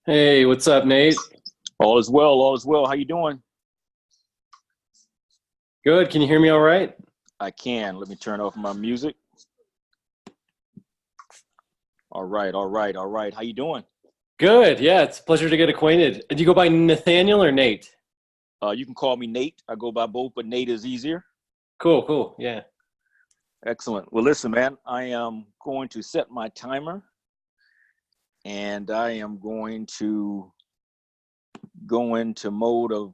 Hey, what's up, Nate? All is well. All is well. How you doing? Good. Can you hear me all right? I can. Let me turn off my music. All right. All right. All right. How you doing? Good. Yeah, it's a pleasure to get acquainted. Do you go by Nathaniel or Nate? You can call me Nate. I go by both, but Nate is easier. Cool, cool. Yeah. Excellent. Well, listen, man. I am going to set my timer, and I am going to go into mode of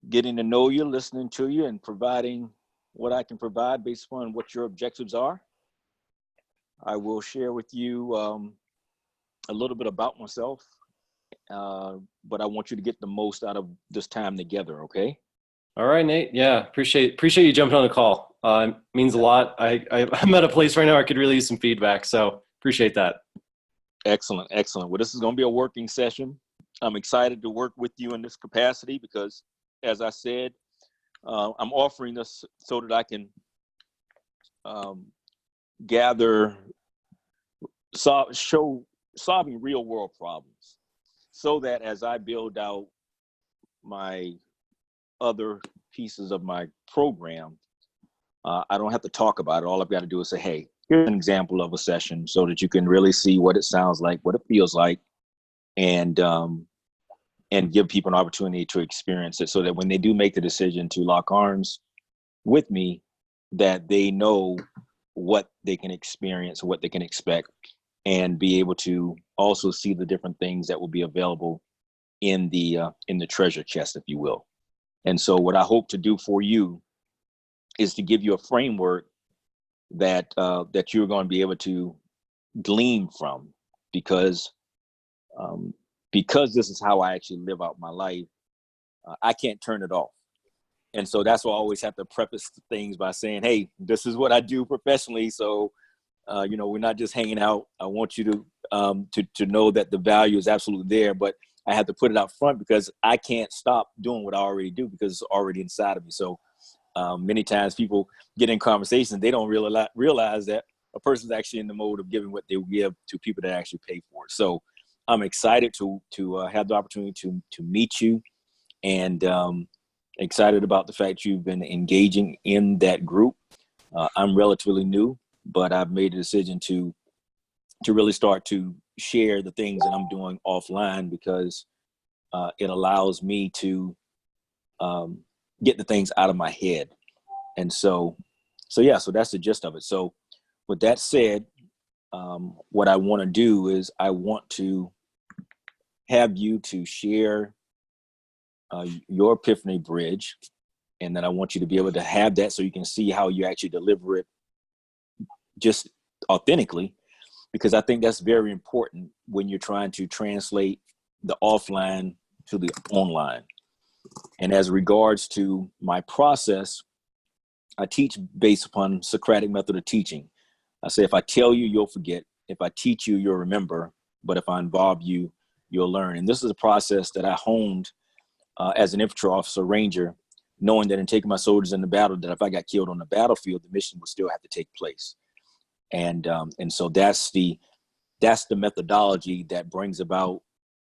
getting to know you, listening to you, and providing what I can provide based upon what your objectives are. I will share with you a little bit about myself, but I want you to get the most out of this time together. Okay. All right, Nate. Yeah, appreciate you jumping on the call. It means a lot. I'm at a place right now I could really use some feedback, so appreciate that. Excellent. Excellent. Well, this is going to be a working session. I'm excited to work with you in this capacity because, as I said, I'm offering this so that I can um, gather, solving real world problems, so that as I build out my other pieces of my program, I don't have to talk about it. All I've got to do is say, hey, here's an example of a session so that you can really see what it sounds like, what it feels like, and give people an opportunity to experience it so that when they do make the decision to lock arms with me, that they know what they can experience, what they can expect, and be able to also see the different things that will be available in the treasure chest, if you will. And so what I hope to do for you is to give you a framework that you're going to be able to glean from, because um, because this is how I actually live out my life. I can't turn it off, and so that's why I always have to preface things by saying, "Hey, this is what I do professionally." So, we're not just hanging out. I want you to know that the value is absolutely there, but I have to put it out front because I can't stop doing what I already do because it's already inside of me. So many times people get in conversations, they don't realize that a person's actually in the mode of giving what they will give to people that actually pay for it. So I'm excited to have the opportunity to meet you, and excited about the fact you've been engaging in that group. I'm relatively new, but I've made a decision to really start to share the things that I'm doing offline because it allows me to um, get the things out of my head. And so that's the gist of it. So with that said, what I want to do is I want to have you to share your epiphany bridge, and then I want you to be able to have that so you can see how you actually deliver it just authentically, because I think that's very important when you're trying to translate the offline to the online. And as regards to my process, I teach based upon Socratic method of teaching. I say, if I tell you, you'll forget. If I teach you, you'll remember. But if I involve you, you'll learn. And this is a process that I honed as an infantry officer ranger, knowing that in taking my soldiers in the battle, that if I got killed on the battlefield, the mission would still have to take place. And so that's the methodology that brings about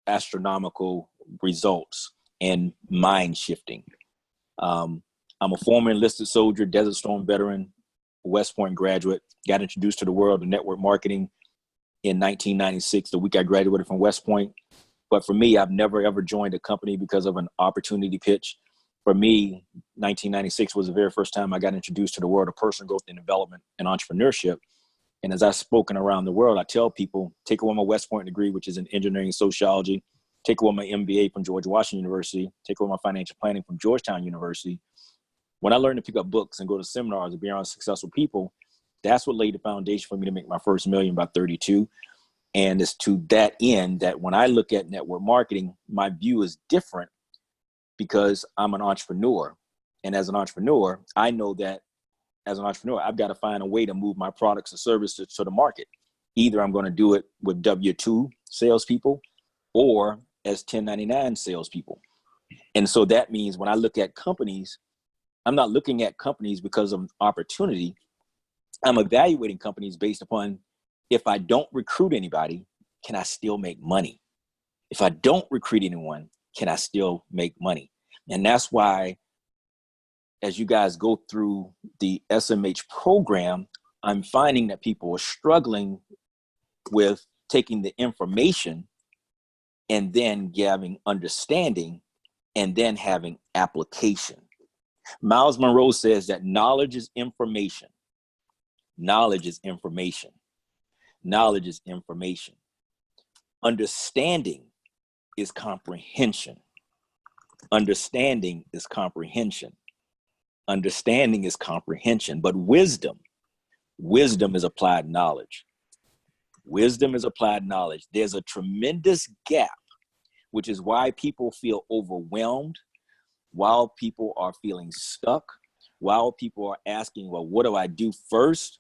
astronomical results and mind shifting. Um, I'm a former enlisted soldier, Desert Storm veteran, West Point graduate, got introduced to the world of network marketing in 1996, the week I graduated from West Point. But for me, I've never, ever joined a company because of an opportunity pitch. For me, 1996 was the very first time I got introduced to the world of personal growth and development and entrepreneurship. And as I've spoken around the world, I tell people, take away my West Point degree, which is in engineering sociology, take away my MBA from George Washington University, take away my financial planning from Georgetown University. When I learned to pick up books and go to seminars and be around successful people, that's what laid the foundation for me to make my first million by 32. And it's to that end that when I look at network marketing, my view is different because I'm an entrepreneur. And as an entrepreneur, I know that as an entrepreneur, I've got to find a way to move my products and services to the market. Either I'm going to do it with W-2 salespeople or as 1099 salespeople. And so that means when I look at companies, I'm not looking at companies because of opportunity. I'm evaluating companies based upon, if I don't recruit anybody, can I still make money? If I don't recruit anyone, can I still make money? And that's why, as you guys go through the SMH program, I'm finding that people are struggling with taking the information and then having understanding and then having application. Miles Monroe says that knowledge is information. Knowledge is information. Knowledge is information. Understanding is comprehension. Understanding is comprehension. Understanding is comprehension. But wisdom is applied knowledge. Wisdom is applied knowledge. There's a tremendous gap, which is why people feel overwhelmed, while people are feeling stuck, while people are asking, well, what do I do first?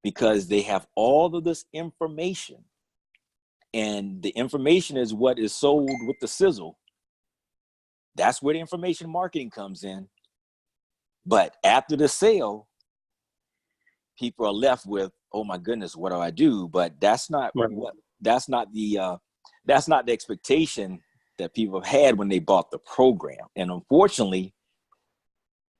Because they have all of this information, and the information is what is sold with the sizzle. That's where the information marketing comes in. But after the sale, people are left with, oh my goodness, what do I do? But that's not that's not the expectation that people have had when they bought the program. And unfortunately,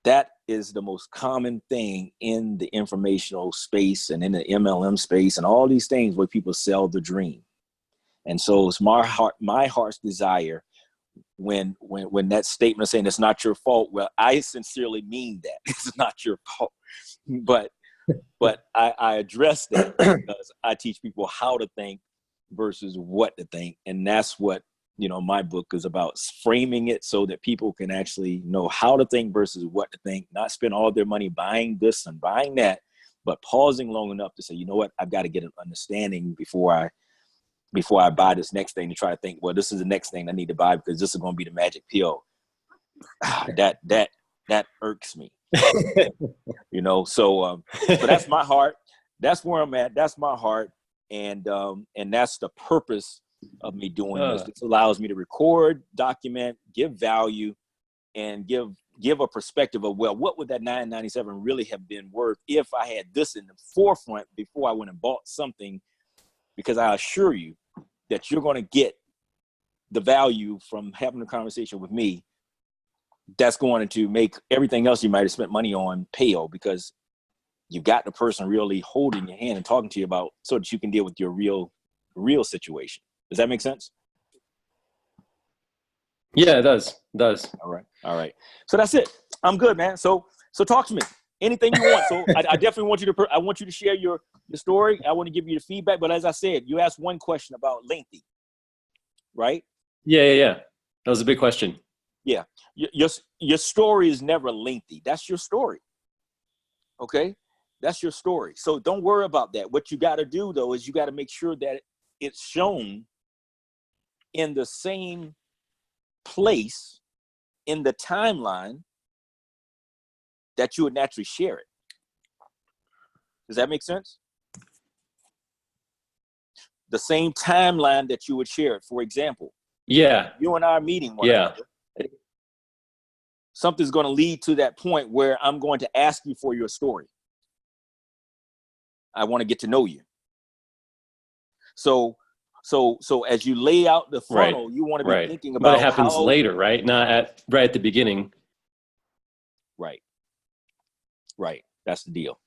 that is the most common thing in the informational space and in the MLM space and all these things where people sell the dream. And so it's my heart's desire when that statement saying it's not your fault, well, I sincerely mean that. It's not your fault. But I address that because I teach people how to think versus what to think. And that's what, my book is about, framing it so that people can actually know how to think versus what to think, not spend all their money buying this and buying that, but pausing long enough to say, you know what, I've got to get an understanding before I buy this next thing, to try to think, well, this is the next thing I need to buy because this is going to be the magic pill. That irks me. So that's my heart. That's where I'm at. That's my heart. And that's the purpose of me doing this. This allows me to record, document, give value, and give a perspective of, well, what would that $9.97 really have been worth if I had this in the forefront before I went and bought something? Because I assure you that you're going to get the value from having a conversation with me that's going to make everything else you might have spent money on pale, because you've got the person really holding your hand and talking to you about, so that you can deal with your real situation. Does that make sense? Yeah, it does. All right. So that's it. I'm good, man. So talk to me. Anything you want. So I definitely want you to share your story. I want to give you the feedback. But as I said, you asked one question about lengthy, right? Yeah. That was a big question. Yeah. Your story is never lengthy. That's your story. Okay? That's your story. So don't worry about that. What you got to do, though, is you got to make sure that it's shown in the same place in the timeline that you would naturally share it. Does that make sense? The same timeline that you would share it. For example, yeah, you and I are meeting one another. Something's going to lead to that point where I'm going to ask you for your story. I want to get to know you. So as you lay out the funnel, you want to be thinking about, but it happens later, right? Not right at the beginning. Right. That's the deal.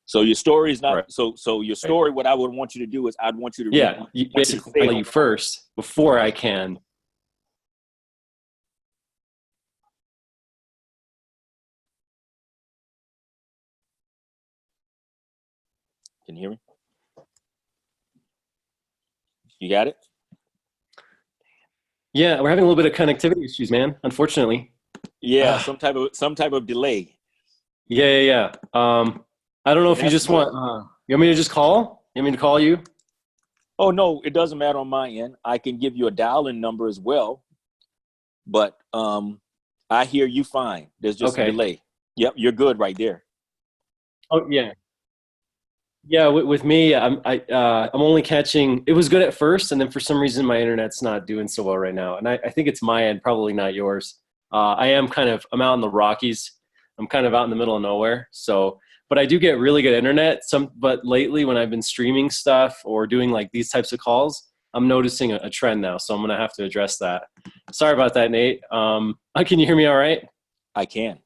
So your story is not so your story. What I would want you to do is I'd want you to basically tell you first before I can. Can you hear me? You got it? Yeah, we're having a little bit of connectivity issues, man. Unfortunately. Yeah, some type of delay. Yeah. I don't know if you just want. You want me to just call? You want me to call you? Oh no, it doesn't matter on my end. I can give you a dial-in number as well, but I hear you fine. There's just a delay. Yep, you're good right there. Oh yeah. Yeah, with me, I'm only catching. It was good at first, and then for some reason, my internet's not doing so well right now. And I think it's my end, probably not yours. I'm out in the Rockies. I'm kind of out in the middle of nowhere. So, but I do get really good internet. But lately, when I've been streaming stuff or doing like these types of calls, I'm noticing a trend now, so I'm gonna have to address that. Sorry about that, Nate. Can you hear me all right? I can.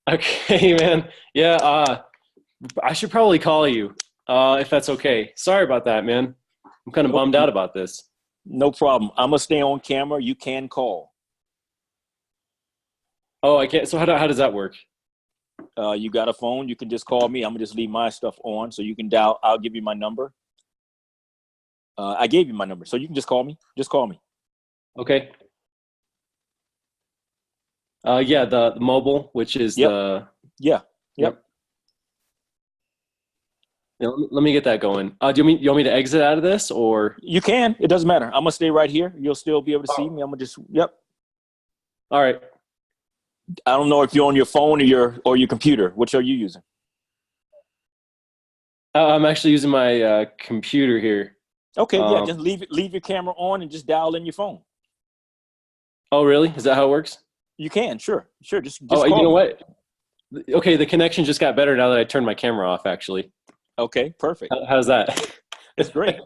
Okay, man. Yeah, I should probably call you if that's okay. Sorry about that, man. I'm kind of No, bummed out about this. no problem. I'm gonna stay on camera. You can call. Oh, I can't. So how does that work? You got a phone? You can just call me. I'm gonna just leave my stuff on, so you can dial. I'll give you my number. I gave you my number, so you can just call me. Just call me. Okay. Yeah, the mobile, which is Yep. the Yeah. Yep. Yeah, let me get that going. You want me to exit out of this or? You can. It doesn't matter. I'm gonna stay right here. You'll still be able to see me. I'm gonna just. Yep. All right. I don't know if you're on your phone or your computer. Which are you using? I'm actually using my computer here. Okay. Yeah. Just leave your camera on and just dial in your phone. Oh, really? Is that how it works? You can. Sure. Just Oh, you call know me. what? Okay, the connection just got better now that I turned my camera off, actually. Okay. Perfect. How's that? That's great.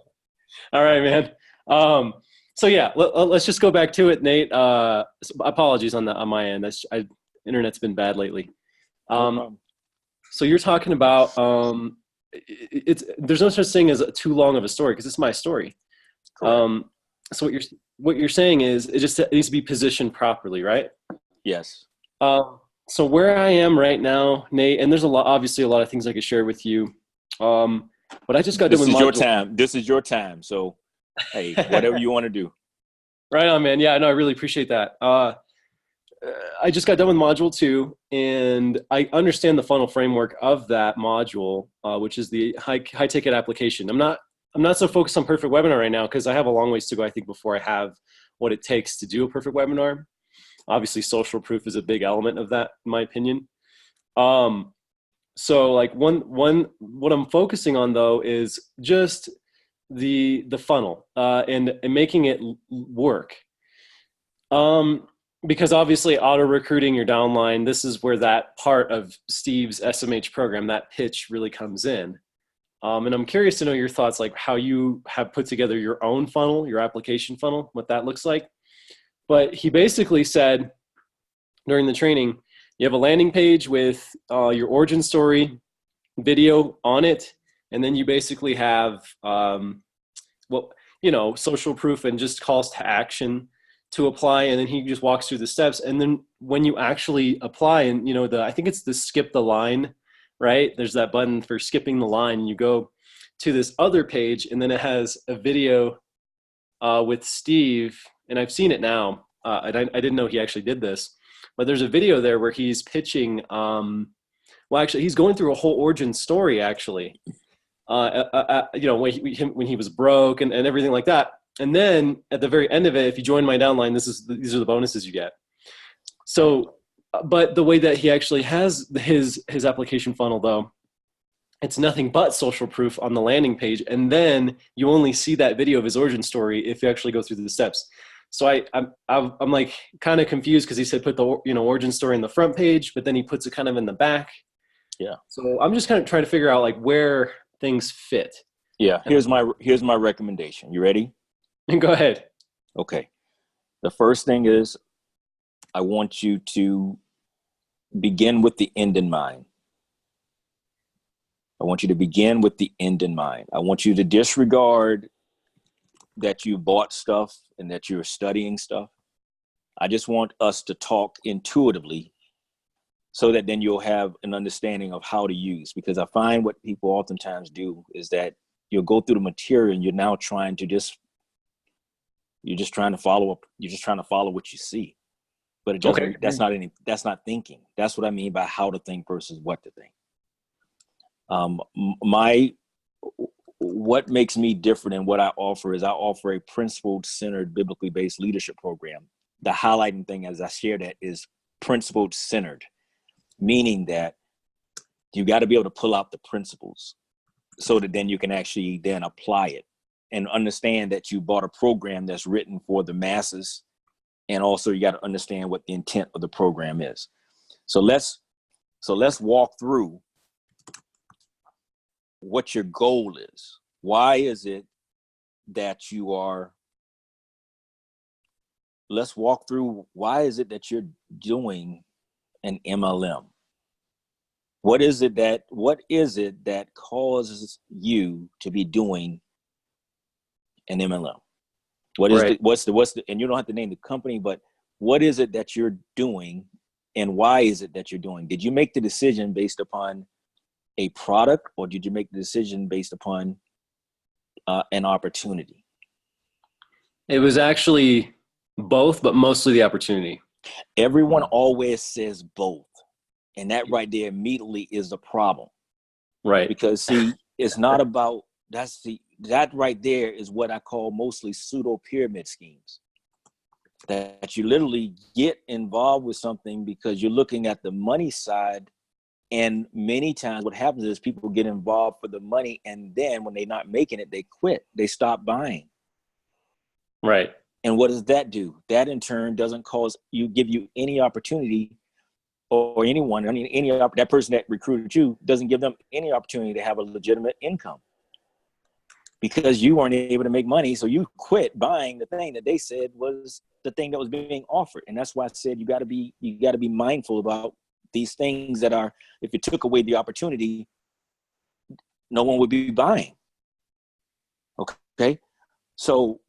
All right, man. So yeah, let's just go back to it, Nate. Apologies on my end. Internet's been bad lately. No Um, problem. so you're talking about there's no such thing as too long of a story because it's my story. Correct. So what you're saying is it needs to be positioned properly, right? Yes. So where I am right now, Nate, and there's obviously a lot of things I could share with you. But I just got done This with is your module. time. This is your time. So, hey, whatever you want to do. Right on, man. Yeah, no, I really appreciate that. I just got done with module 2, and I understand the funnel framework of that module, which is the high ticket application. I'm not so focused on perfect webinar right now because I have a long ways to go, I think, before I have what it takes to do a perfect webinar. Obviously, social proof is a big element of that, in my opinion. So like what I'm focusing on though is just the funnel and making it work. Because obviously auto recruiting your downline, this is where that part of Steve's SMH program, that pitch really comes in. And I'm curious to know your thoughts, like how you have put together your own funnel, your application funnel, what that looks like. But he basically said during the training, you have a landing page with your origin story video on it, and then you basically have social proof and just calls to action to apply, and then he just walks through the steps. And then when you actually apply, and I think it's the skip the line, right? There's that button for skipping the line, and you go to this other page, and then it has a video with Steve, and I've seen it now. I didn't know he actually did this, but there's a video there where he's pitching. Well, actually, he's going through a whole origin story, actually. When he was broke and everything like that. And then at the very end of it, if you join my downline, these are the bonuses you get. So, but the way that he actually has his application funnel, though, it's nothing but social proof on the landing page, and then you only see that video of his origin story if you actually go through the steps. So I'm like kind of confused because he said put the origin story in the front page, but then he puts it kind of in the back. Yeah. So I'm just kind of trying to figure out like where things fit. Yeah. Here's my recommendation. You ready? Go ahead. Okay. The first thing is I want you to begin with the end in mind. I want you to begin with the end in mind. I want you to disregard that you bought stuff and that you're studying stuff. I just want us to talk intuitively so that then you'll have an understanding of how to use. Because I find what people oftentimes do is that you'll go through the material and you're now trying to you're just trying to follow up. You're just trying to follow what you see, but it doesn't. Okay. That's not thinking. That's what I mean by how to think versus what to think. What makes me different and what I offer is I offer a principled, centered, biblically based leadership program. The highlighting thing, as I share that, is principled centered, meaning that you got to be able to pull out the principles so that then you can actually then apply it and understand that you bought a program that's written for the masses. And also you got to understand what the intent of the program is. So let's walk through what your goal is. Why is it that you are, let's walk through, why is it that you're doing an MLM? What is it that causes you to be doing an MLM? What is Right. what's the, and you don't have to name the company, but what is it that you're doing and why is it that you're doing? Did you make the decision based upon a product, or did you make the decision based upon an opportunity? It was actually both, but mostly the opportunity. Everyone always says both. And that right there immediately is the problem. Right. Because see, it's not about, that right there is what I call mostly pseudo pyramid schemes. That you literally get involved with something because you're looking at the money side. And many times what happens is people get involved for the money. And then when they're not making it, they quit. They stop buying. Right. And what does that do? That in turn doesn't give you any opportunity, or anyone, that person that recruited you doesn't give them any opportunity to have a legitimate income because you weren't able to make money. So you quit buying the thing that they said was the thing that was being offered. And that's why I said you got to be mindful about these things that are, if you took away the opportunity, no one would be buying. Okay. So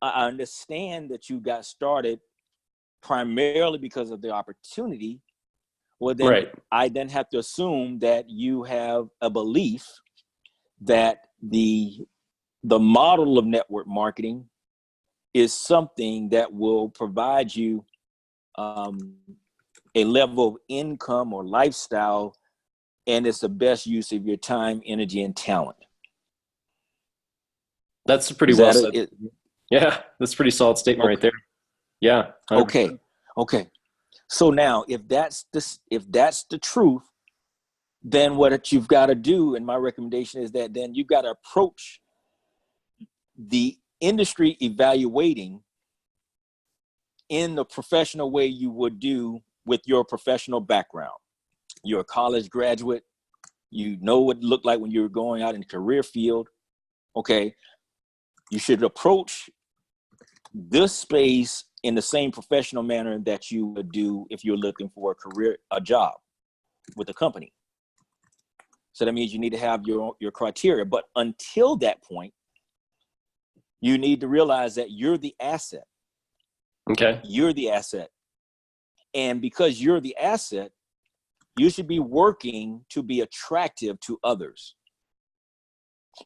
I understand that you got started primarily because of the opportunity. Well, then right. I then have to assume that you have a belief that the model of network marketing is something that will provide you a level of income or lifestyle, and it's the best use of your time, energy, and talent. That's pretty Is well that said. Yeah, that's a pretty solid statement right there. Yeah. 100%. Okay. So now, if that's the truth, then what you've got to do, and my recommendation is that then you've got to approach the industry evaluating in the professional way you would do with your professional background. You're a college graduate. You know what it looked like when you were going out in the career field. Okay. You should approach this space in the same professional manner that you would do if you're looking for a job with a company. So that means you need to have your criteria. But until that point, you need to realize that you're the asset. Okay. You're the asset. And because you're the asset, you should be working to be attractive to others.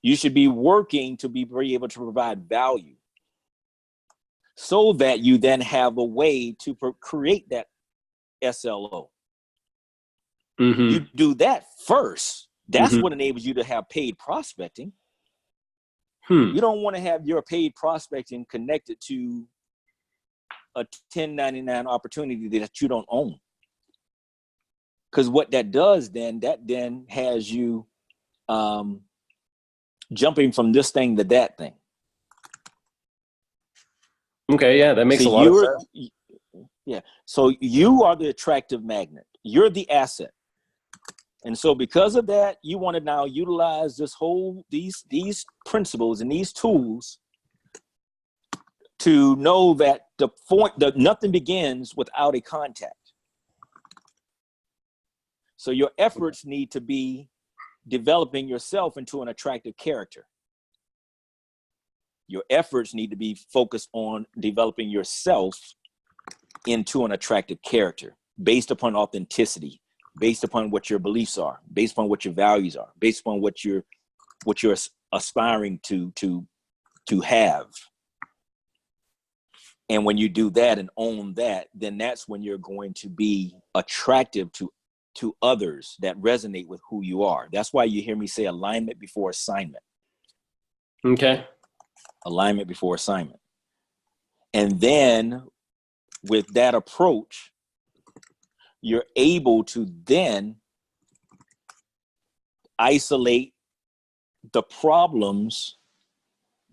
You should be working to be able to provide value so that you then have a way to create that SLO. Mm-hmm. You do that first. That's Mm-hmm. what enables you to have paid prospecting. Hmm. You don't want to have your paid prospecting connected to a 1099 opportunity that you don't own. Because what that does then has you jumping from this thing to that thing. Okay, yeah, that makes a lot of sense. Yeah. So you are the attractive magnet. You're the asset. And so because of that, you want to now utilize these principles and these tools to know that nothing begins without a contact. So your efforts need to be developing yourself into an attractive character. Your efforts need to be focused on developing yourself into an attractive character based upon authenticity, based upon what your beliefs are, based upon what your values are, based upon what you're aspiring to have. And when you do that and own that, then that's when you're going to be attractive to others that resonate with who you are. That's why you hear me say alignment before assignment. Okay. Alignment before assignment. And then with that approach, you're able to then isolate the problems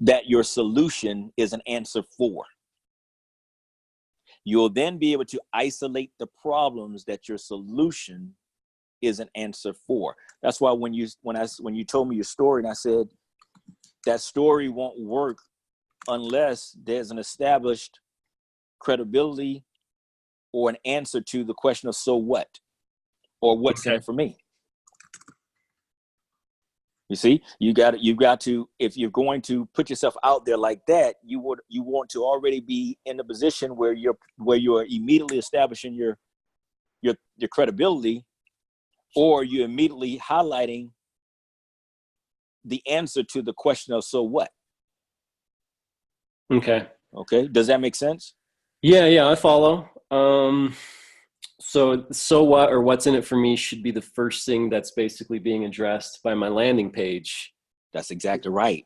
that your solution is an answer for. You'll then be able to isolate the problems that your solution is an answer for. That's why when you told me your story and I said, that story won't work unless there's an established credibility or an answer to the question of so what, or what's in it for me. You see, you've got to, if you're going to put yourself out there like that, you want to already be in a position where you're immediately establishing your credibility, or you're immediately highlighting the answer to the question of so what. Okay. Does that make sense? Yeah, I follow. So what, or what's in it for me, should be the first thing that's basically being addressed by my landing page. That's exactly right.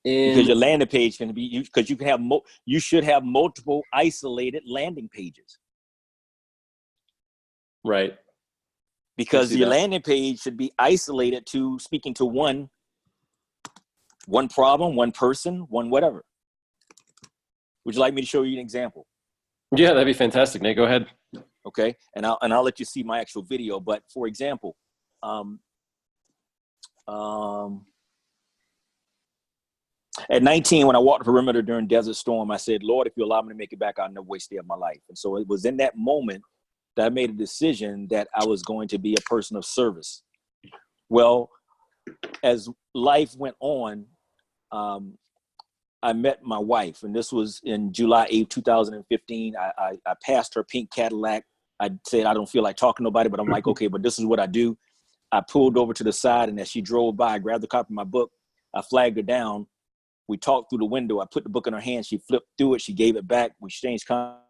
And because your landing page can be, because you can have you should have multiple isolated landing pages. Right. Because your landing page should be isolated to speaking to one problem, one person, one whatever. Would you like me to show you an example? Yeah, that'd be fantastic, Nate. Go ahead. Okay, and I'll let you see my actual video. But for example, at 19, when I walked the perimeter during Desert Storm, I said, Lord, if you allow me to make it back, I'll never waste a day of my life. And so it was in that moment that I made a decision that I was going to be a person of service. Well, as life went on, I met my wife, and this was in July 8th, 2015. I passed her pink Cadillac. I said, I don't feel like talking to nobody, but I'm like, okay, but this is what I do. I pulled over to the side, and as she drove by, I grabbed the copy of my book. I flagged her down. We talked through the window. I put the book in her hand. She flipped through it. She gave it back. We exchanged contact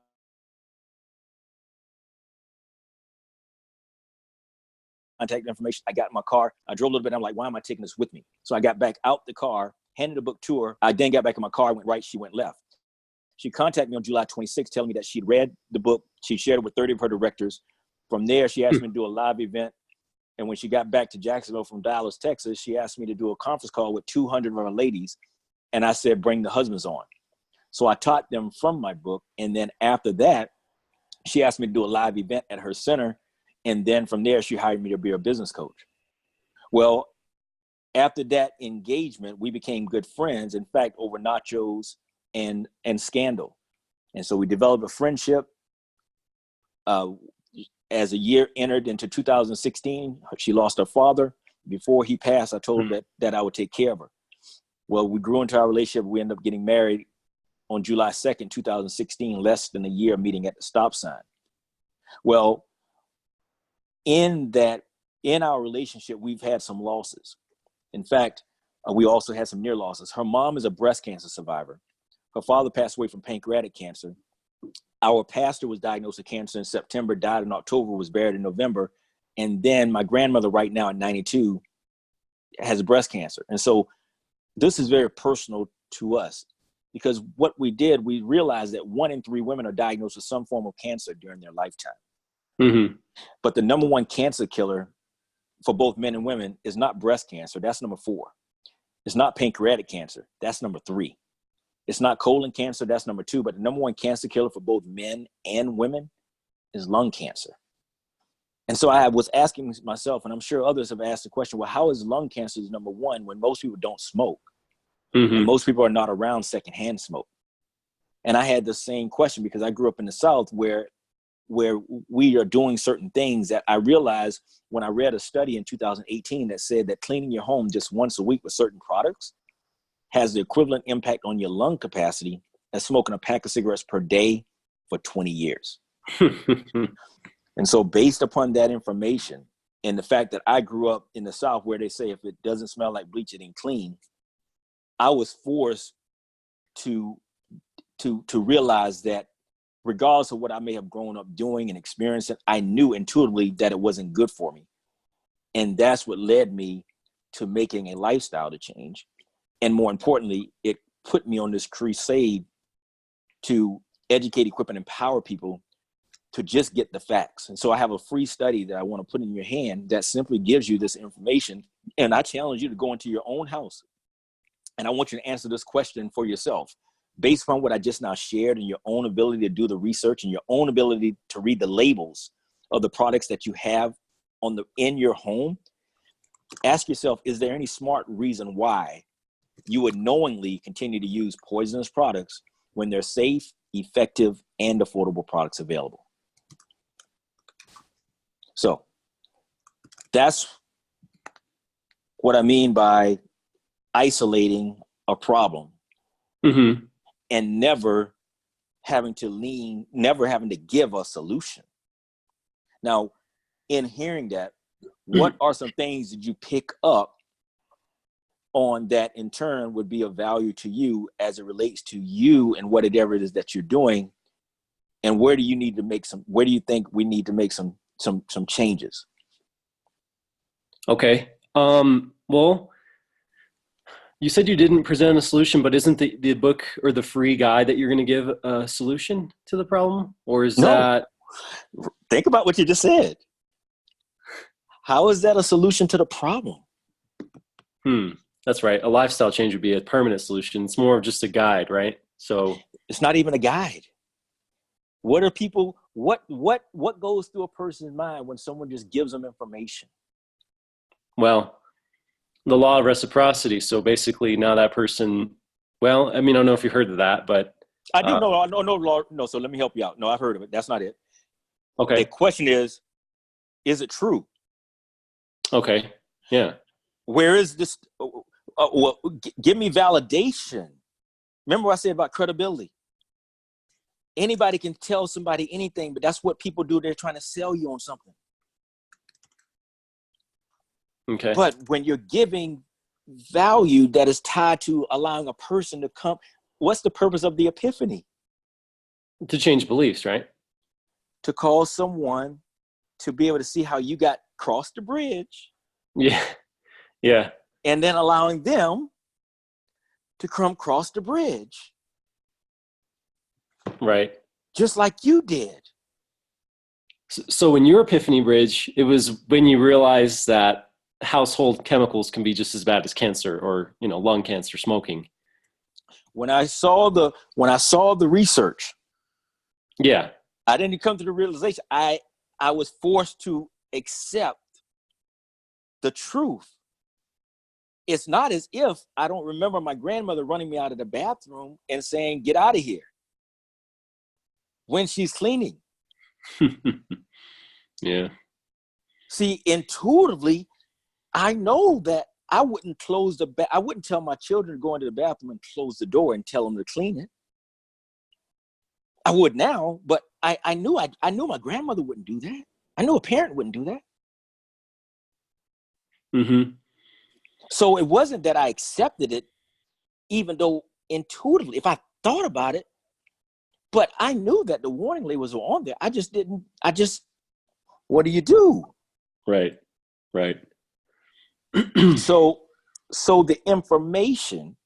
information. I got in my car. I drove a little bit. I'm like, why am I taking this with me? So I got back out the car, handed the book to her. I then got back in my car, went right. She went left. She contacted me on July 26th, telling me that she'd read the book. She shared it with 30 of her directors. From there, she asked me to do a live event. And when she got back to Jacksonville from Dallas, Texas, she asked me to do a conference call with 200 of her ladies. And I said, bring the husbands on. So I taught them from my book. And then after that, she asked me to do a live event at her center. And then from there, she hired me to be her business coach. Well, after that engagement, we became good friends, in fact, over nachos and scandal. And so we developed a friendship. As a year entered into 2016, she lost her father. Before he passed, I told her that I would take care of her. Well, we grew into our relationship. We ended up getting married on July 2nd, 2016, less than a year meeting at the stop sign. Well, in our relationship, we've had some losses. In fact, we also had some near losses. Her mom is a breast cancer survivor. Her father passed away from pancreatic cancer. Our pastor was diagnosed with cancer in September, died in October, was buried in November. And then my grandmother right now at 92 has breast cancer. And so this is very personal to us, because what we did, we realized that 1 in 3 women are diagnosed with some form of cancer during their lifetime. Mm-hmm. But the number one cancer killer for both men and women is not breast cancer. That's number 4. It's not pancreatic cancer. That's number 3. It's not colon cancer. That's number 2. But the number one cancer killer for both men and women is lung cancer. And so I was asking myself, and I'm sure others have asked the question, well, how is lung cancer number 1 when most people don't smoke? Mm-hmm. And most people are not around secondhand smoke? And I had the same question because I grew up in the South where we are doing certain things that I realized when I read a study in 2018 that said that cleaning your home just once a week with certain products has the equivalent impact on your lung capacity as smoking a pack of cigarettes per day for 20 years. And so based upon that information and the fact that I grew up in the South where they say if it doesn't smell like bleach, it ain't clean, I was forced to realize that regardless of what I may have grown up doing and experiencing, I knew intuitively that it wasn't good for me. And that's what led me to making a lifestyle to change. And more importantly, it put me on this crusade to educate, equip, and empower people to just get the facts. And so I have a free study that I want to put in your hand that simply gives you this information. And I challenge you to go into your own house. And I want you to answer this question for yourself. Based upon what I just now shared and your own ability to do the research and your own ability to read the labels of the products that you have in your home, ask yourself, is there any smart reason why you would knowingly continue to use poisonous products when they're safe, effective, and affordable products available. So that's what I mean by isolating a problem Mm-hmm. and never having to give a solution. Now, in hearing that, what are some things that you pick up on that in turn would be of value to you as it relates to you and whatever it is that you're doing? And where do you think we need to make some changes? Okay. Well, you said you didn't present a solution, but isn't the book or the free guide that you're going to give a solution to the problem? Or is that? Think about what you just said. How is that a solution to the problem? That's right. A lifestyle change would be a permanent solution. It's more of just a guide, right? So it's not even a guide. What are people, what goes through a person's mind when someone just gives them information? Well, the law of reciprocity. So basically now that person, well, I mean, I don't know if you heard of that, but. I do know. No. So let me help you out. No, I've heard of it. That's not it. Okay. The question is it true? Okay. Yeah. Where is this? Give me validation. Remember what I said about credibility. Anybody can tell somebody anything, but that's what people do. They're trying to sell you on something. Okay. But when you're giving value that is tied to allowing a person to come, what's the purpose of the epiphany? To change beliefs, right? To cause someone to be able to see how you got crossed the bridge. Yeah. Yeah. And then allowing them to come cross the bridge. Right. Just like you did. So in your epiphany bridge, it was when you realized that household chemicals can be just as bad as cancer or, lung cancer, smoking. When I saw the research, yeah, I didn't come to the realization. I was forced to accept the truth. It's not as if I don't remember my grandmother running me out of the bathroom and saying, "Get out of here," when she's cleaning. Yeah. See, intuitively, I know that I wouldn't I wouldn't tell my children to go into the bathroom and close the door and tell them to clean it. I would now, but I knew my grandmother wouldn't do that. I knew a parent wouldn't do that. Mm-hmm. So it wasn't that I accepted it, even though intuitively, if I thought about it, but I knew that the warning labels were on there. What do you do? Right. So the information,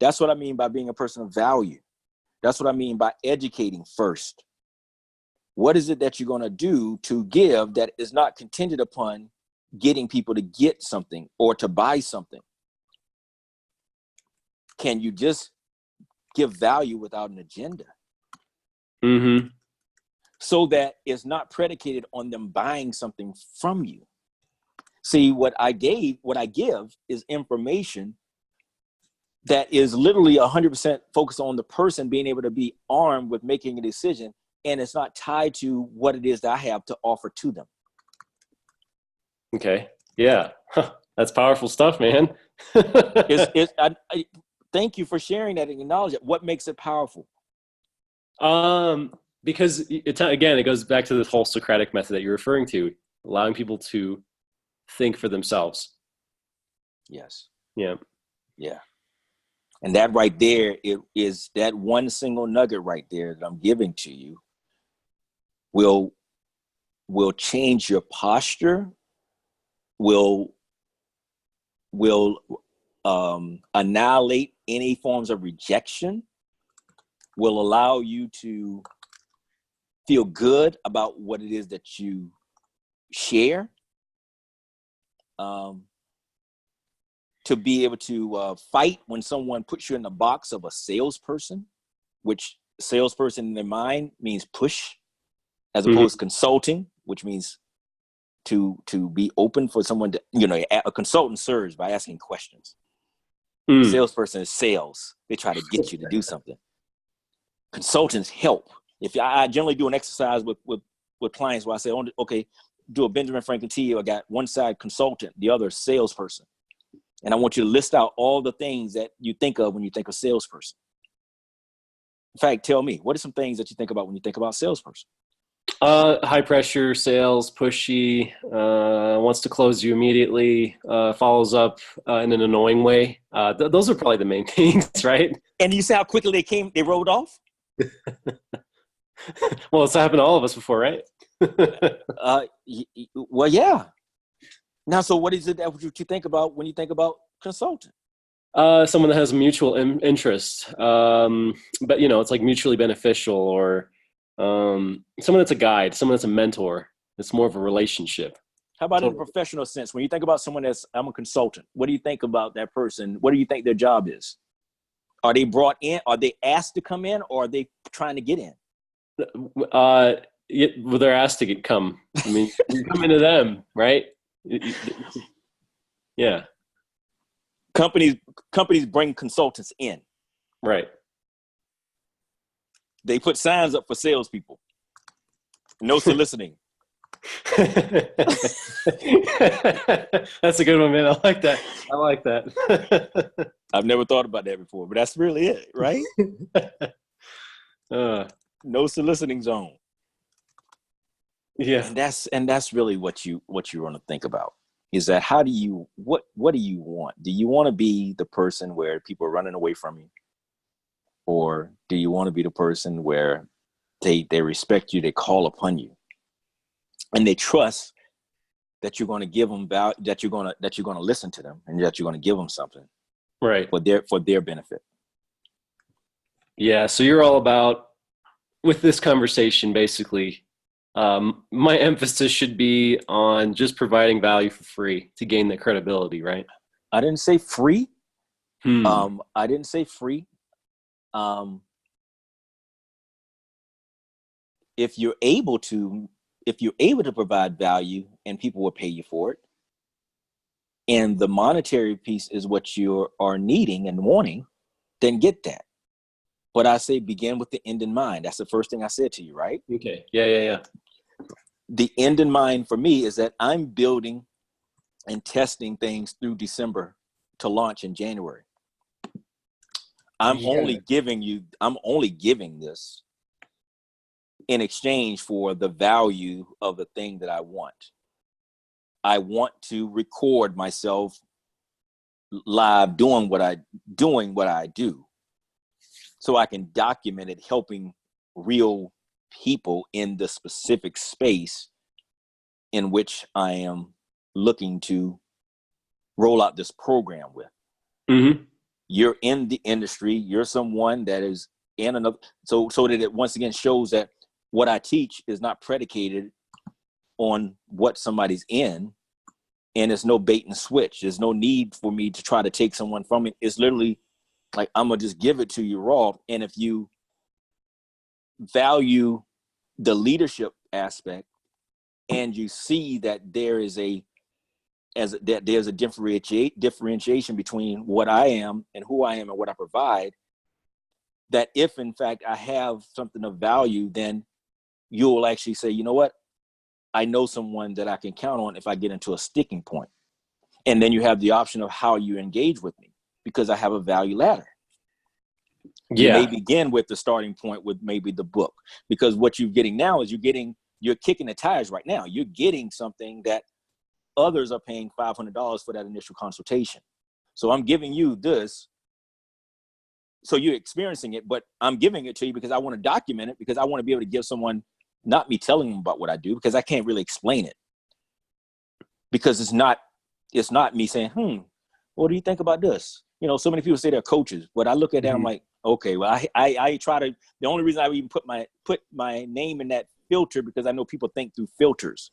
that's what I mean by being a person of value. That's what I mean by educating first. What is it that you're going to do to give that is not contingent upon getting people to get something or to buy something? Can you just give value without an agenda? Mm-hmm. So that it's not predicated on them buying something from you. See, what I give is information that is literally 100% focused on the person being able to be armed with making a decision, and it's not tied to what it is that I have to offer to them. Okay. Yeah. That's powerful stuff, man. Thank you for sharing that and acknowledge it. What makes it powerful? Because it goes back to this whole Socratic method that you're referring to, allowing people to think for themselves. Yes. Yeah. Yeah. And that right there, it is that one single nugget right there that I'm giving to you will change your posture, will annihilate any forms of rejection, will allow you to feel good about what it is that you share, to be able to fight when someone puts you in the box of a salesperson, which salesperson in their mind means push, as opposed to consulting, which means to be open for someone to, a consultant serves by asking questions. Mm. Salesperson is sales. They try to get you to do something. Consultants help. If I generally do an exercise with clients where I say, okay, do a Benjamin Franklin T. I got one side consultant, the other salesperson. And I want you to list out all the things that you think of when you think of salesperson. In fact, tell me, what are some things that you think about when you think about salesperson? High pressure sales, pushy, wants to close you immediately, follows up in an annoying way. Those are probably the main things, right? And you see how quickly they rolled off? Well, it's happened to all of us before, right? Well, yeah. Now, so what is it that you think about when you think about consultant? Someone that has mutual interest, but it's like mutually beneficial, or someone that's a guide, someone that's a mentor. It's more of a relationship. How about in a professional sense? When you think about someone I'm a consultant, what do you think about that person? What do you think their job is? Are they brought in? Are they asked to come in, or are they trying to get in? Well, they're asked to come. I mean, you come into them, right? Yeah. Companies bring consultants in. Right. They put signs up for salespeople. No soliciting. That's a good one, man. I like that. I've never thought about that before, but that's really it, right? No soliciting zone. Yeah. And that's really what you want to think about, is that what do you want? Do you want to be the person where people are running away from you? Or do you want to be the person where they respect you, they call upon you, and they trust that you're going to give them value, that you're going to listen to them, and that you're going to give them something, right, for their benefit? Yeah. So you're all about, with this conversation, basically, my emphasis should be on just providing value for free to gain that credibility, right? I didn't say free. I didn't say free. If you're able to provide value and people will pay you for it, and the monetary piece is what you are needing and wanting, then get that. But I say begin with the end in mind. That's the first thing I said to you, right? Okay. Yeah. The end in mind for me is that I'm building and testing things through December to launch in January. I'm only giving this in exchange for the value of the thing that I want. I want to record myself live doing what I do, so I can document it, helping real people in the specific space in which I am looking to roll out this program with. Mm-hmm. You're in the industry. You're someone that is in another. So that it once again shows that what I teach is not predicated on what somebody's in, and it's no bait and switch. There's no need for me to try to take someone from it. It's literally like, I'm gonna just give it to you raw. And if you value the leadership aspect, and you see that there's a differentiation between what I am and who I am and what I provide, that if in fact I have something of value, then you'll actually say, you know what? I know someone that I can count on if I get into a sticking point. And then you have the option of how you engage with me, because I have a value ladder. Yeah. You may begin with the starting point with maybe the book, because what you're getting now is you're kicking the tires right now. You're getting something that others are paying $500 for that initial consultation. So I'm giving you this, so you're experiencing it, but I'm giving it to you because I want to document it, because I want to be able to give someone, not me telling them about what I do, because I can't really explain it, because it's not me saying, what do you think about this? So many people say they're coaches, but I look at that, I'm like, okay, well, I try to, the only reason I even put my name in that filter, because I know people think through filters.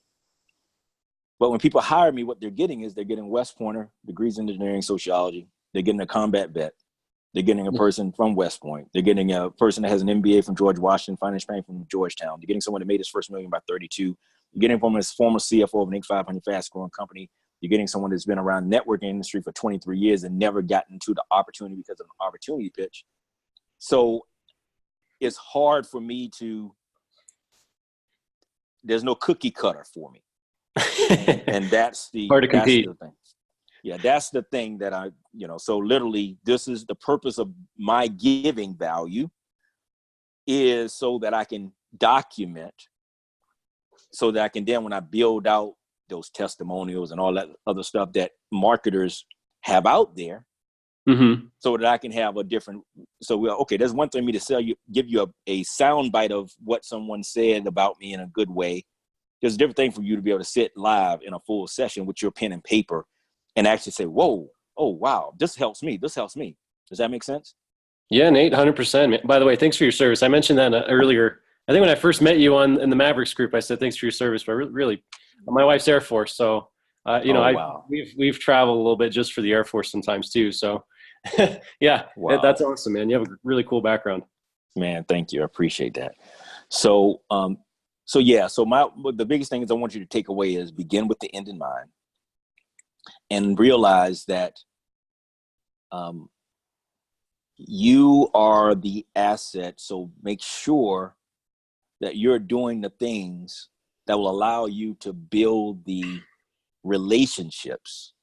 But when people hire me, what they're getting is they're getting West Pointer, degrees in engineering, sociology. They're getting a combat vet. They're getting a person from West Point. They're getting a person that has an MBA from George Washington, finance training from Georgetown. They're getting someone that made his first $1 million by 32. You're getting from his former CFO of an Inc. 500 fast growing company You're getting someone that's been around networking industry for 23 years and never gotten to the opportunity because of an opportunity pitch. So it's hard for me there's no cookie cutter for me. And that's hard to compete. The thing. Yeah, that's the thing that so literally this is the purpose of my giving value, is so that I can document, so that I can then, when I build out those testimonials and all that other stuff that marketers have out there, so that I can have a different, there's one thing for me to give you a sound bite of what someone said about me in a good way. There's a different thing for you to be able to sit live in a full session with your pen and paper and actually say, whoa, oh, wow, this helps me. This helps me. Does that make sense? Yeah, Nate, 100%. By the way, thanks for your service. I mentioned that earlier. I think when I first met you in the Mavericks group, I said, thanks for your service. But really, my wife's Air Force. So, wow. we've traveled a little bit just for the Air Force sometimes too. So, yeah, wow. That's awesome, man. You have a really cool background. Man, thank you. I appreciate that. So, the biggest thing is I want you to take away is begin with the end in mind and realize that you are the asset. So make sure that you're doing the things that will allow you to build the relationships,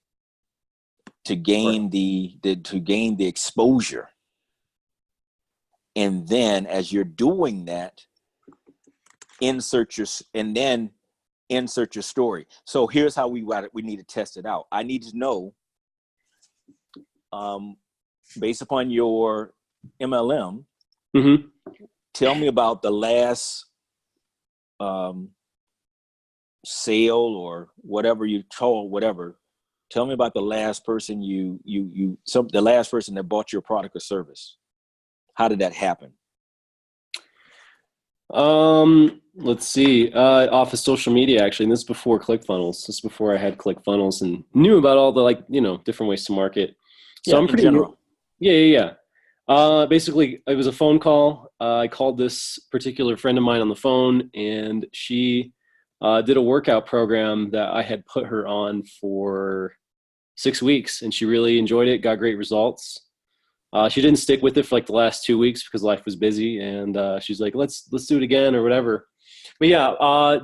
to gain the exposure. And then as you're doing that, insert your story. So here's how we need to test it out. I need to know, based upon your MLM, tell me about the last sale or whatever you told, whatever. Tell me about the last person the last person that bought your product or service. How did that happen? Let's see. Off of social media, actually. And this is before ClickFunnels. This is before I had ClickFunnels and knew about all the different ways to market. So I'm pretty general. Yeah. Basically, it was a phone call. I called this particular friend of mine on the phone, and she did a workout program that I had put her on for 6 weeks, and she really enjoyed it, got great results. She didn't stick with it for like the last 2 weeks because life was busy, and she's like, let's do it again or whatever. But yeah,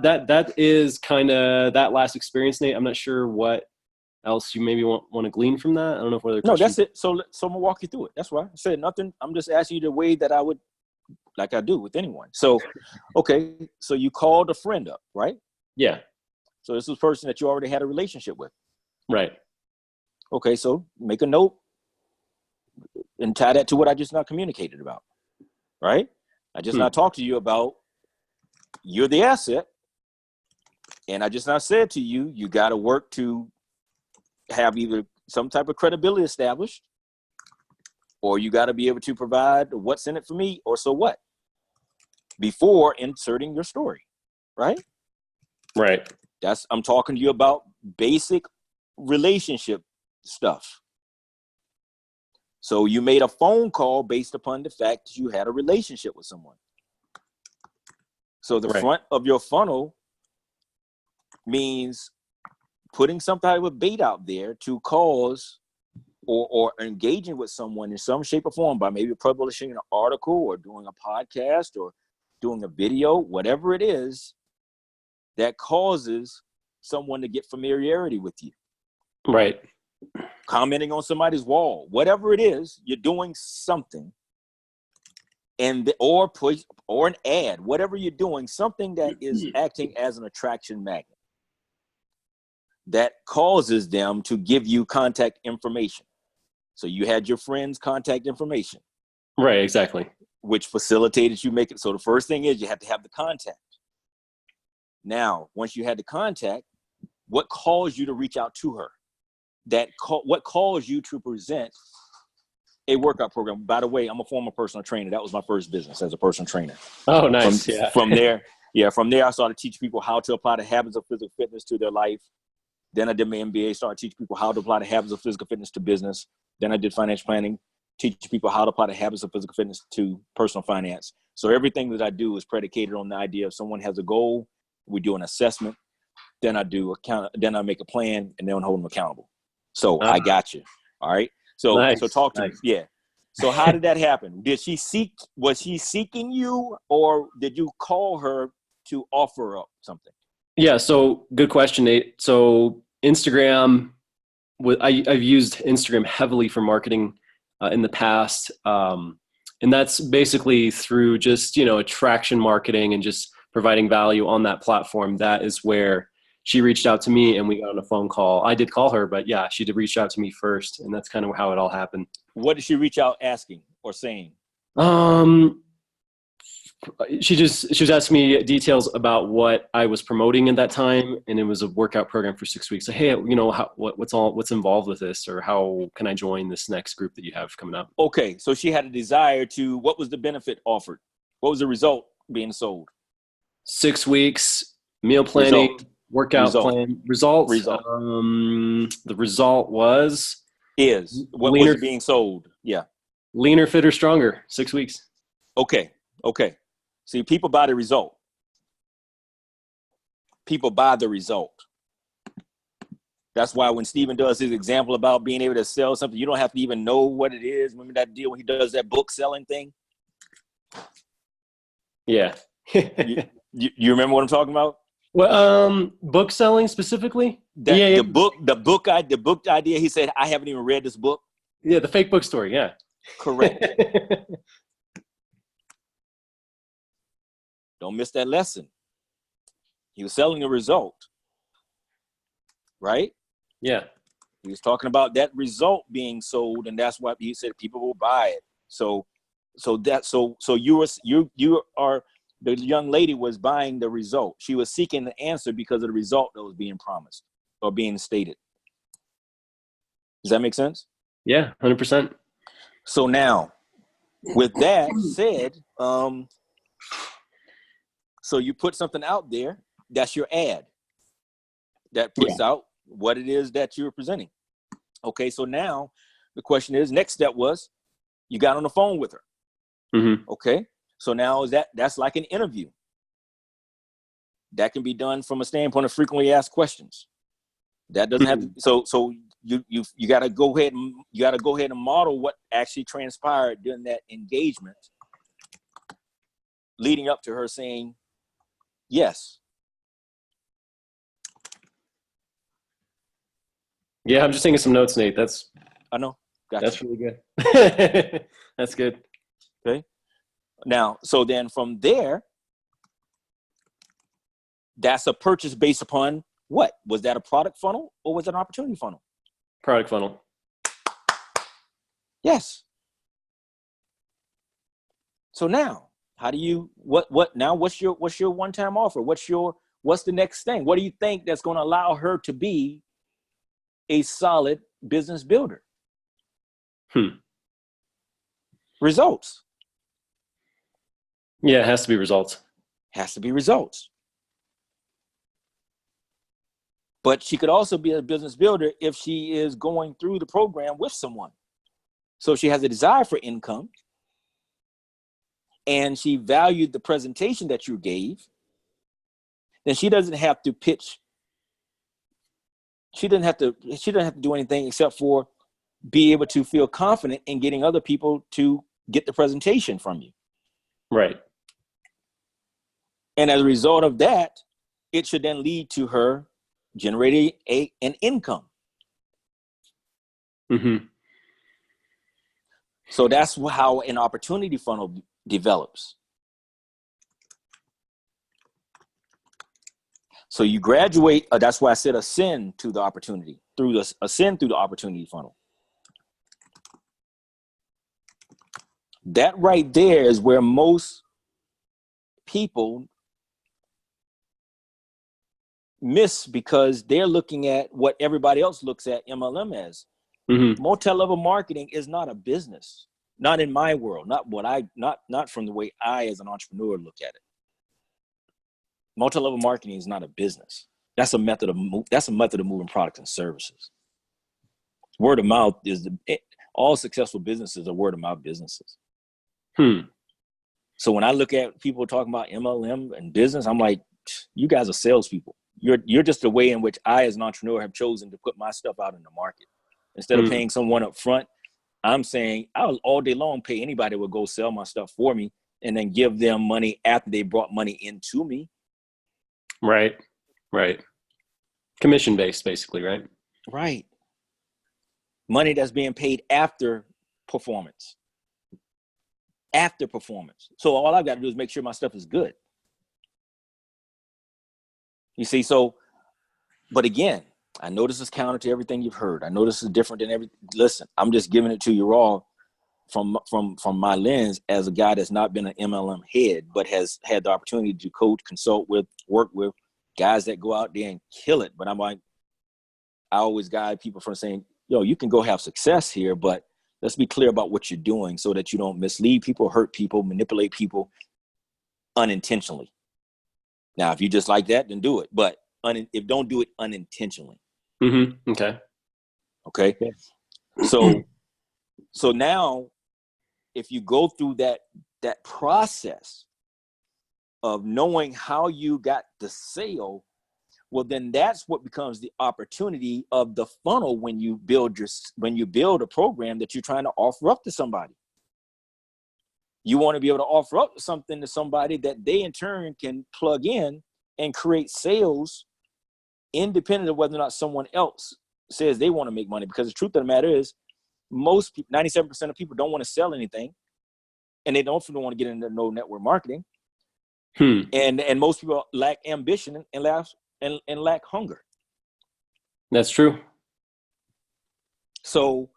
that is kind of that last experience, Nate. I'm not sure what else you maybe want to glean from that. I don't know if other questions. No, that's it. So I'm gonna walk you through it. That's why I said nothing. I'm just asking you the way that I would, like I do with anyone. So, okay. So you called a friend up, right? Yeah. So this was a person that you already had a relationship with. Right. Okay. So make a note and tie that to what I just not communicated about, right? I just not talked to you about you're the asset. And I just not said to you, you got to work to have either some type of credibility established, or you got to be able to provide what's in it for me, or so what, before inserting your story, right? Right. I'm talking to you about basic relationship stuff. So you made a phone call based upon the fact that you had a relationship with someone. So the front of your funnel means putting some type of bait out there to cause or engaging with someone in some shape or form by maybe publishing an article or doing a podcast or doing a video, whatever it is that causes someone to get familiarity with you. Right. Commenting on somebody's wall, whatever it is, you're doing something, or an ad, whatever you're doing, something that is acting as an attraction magnet that causes them to give you contact information. So you had your friend's contact information. Right, exactly. Which facilitated you make it. So the first thing is you have to have the contact. Now, once you had the contact, what caused you to reach out to her? What caused you to present a workout program? By the way, I'm a former personal trainer. That was my first business as a personal trainer. Oh, nice. From there, I started teaching people how to apply the habits of physical fitness to their life. Then I did my MBA, started teaching people how to apply the habits of physical fitness to business. Then I did financial planning, teach people how to apply the habits of physical fitness to personal finance. So everything that I do is predicated on the idea of someone has a goal. We do an assessment. then then I make a plan and then hold them accountable. So Ah, I got you. All right. So nice. talk to me. Nice. Yeah. So how did that happen? Was she seeking you, or did you call her to offer up something? Yeah. So good question, Nate. So Instagram, I've used Instagram heavily for marketing in the past. And that's basically through just, attraction marketing and just providing value on that platform. That is where she reached out to me and we got on a phone call. I did call her, but yeah, she did reach out to me first. And that's kind of how it all happened. What did she reach out asking or saying? Um, she was asking me details about what I was promoting at that time, and it was a workout program for 6 weeks. So, hey, what's involved with this, or how can I join this next group that you have coming up? Okay, so she had a desire to. What was the benefit offered? What was the result being sold? 6 weeks, meal planning, Result. workout Result. plan, results. Result. The result was What was leaner, it being sold? Yeah. leaner, fitter, stronger. 6 weeks. Okay. See, people buy the result. People buy the result. That's why when Stephen does his example about being able to sell something, you don't have to even know what it is. Remember that deal when he does that book selling thing? Yeah. You remember what I'm talking about? Well, book selling specifically. The book idea. He said, I haven't even read this book. Yeah, the fake bookstore. Yeah. Correct. Don't miss that lesson. He was selling a result, right? Yeah. He was talking about that result being sold, and that's why he said people will buy it. So you are the young lady was buying the result. She was seeking the answer because of the result that was being promised or being stated. Does that make sense? Yeah, 100%. So now, with that said, so you put something out there. That's your ad. That puts out what it is that you're presenting. Okay, so now the question is, next step was you got on the phone with her. Mm-hmm. Okay, so now that's like an interview. That can be done from a standpoint of frequently asked questions. That doesn't have to. So you got to go ahead and model what actually transpired during that engagement, leading up to her saying yes. Yeah, I'm just taking some notes, Nate. I know. Gotcha. That's really good. That's good. Okay. Now, so then from there, that's a purchase based upon what? Was that a product funnel or was it an opportunity funnel? Product funnel. Yes. So now, how do you now? What's your one-time offer? What's the next thing? What do you think that's going to allow her to be a solid business builder? Results. Yeah, it has to be results. Has to be results. But she could also be a business builder if she is going through the program with someone. So she has a desire for income and she valued the presentation that you gave, then she doesn't have to pitch. She doesn't have to do anything except for be able to feel confident in getting other people to get the presentation from you. Right. And as a result of that, it should then lead to her generating an income. Mm-hmm. So that's how an opportunity funnel develops. So you graduate. That's why I said ascend to the opportunity ascend through the opportunity funnel. That right there is where most people miss because they're looking at what everybody else looks at MLM as. Mm-hmm. Multi-level marketing is not a business. Not in my world. Not from the way I as an entrepreneur look at it. Multi-level marketing is not a business. That's a method of moving products and services. Word of mouth is all successful businesses are word of mouth businesses. So when I look at people talking about MLM and business, I'm like, you guys are salespeople. You're just the way in which I, as an entrepreneur, have chosen to put my stuff out in the market. Instead of paying someone up front, I'm saying I'll all day long pay anybody who will go sell my stuff for me and then give them money after they brought money into me. Right. Commission based, basically, right? Right. Money that's being paid after performance. After performance. So all I've got to do is make sure my stuff is good. You see, so, but again, I know this is counter to everything you've heard. I know this is different than listen, I'm just giving it to you raw from my lens as a guy that's not been an MLM head, but has had the opportunity to coach, consult with, work with guys that go out there and kill it. But I'm like, I always guide people from saying, yo, you can go have success here, but let's be clear about what you're doing so that you don't mislead people, hurt people, manipulate people unintentionally. Now, if you just like that, then do it. But if don't do it unintentionally. Mm-hmm. Okay. Yeah. So now, if you go through that process of knowing how you got the sale, well, then that's what becomes the opportunity of the funnel when you build a program that you're trying to offer up to somebody. You want to be able to offer up something to somebody that they in turn can plug in and create sales independent of whether or not someone else says they want to make money. Because the truth of the matter is, most people, 97% of people don't want to sell anything, and they don't want to get into no network marketing. And most people lack ambition and lack hunger. That's true. So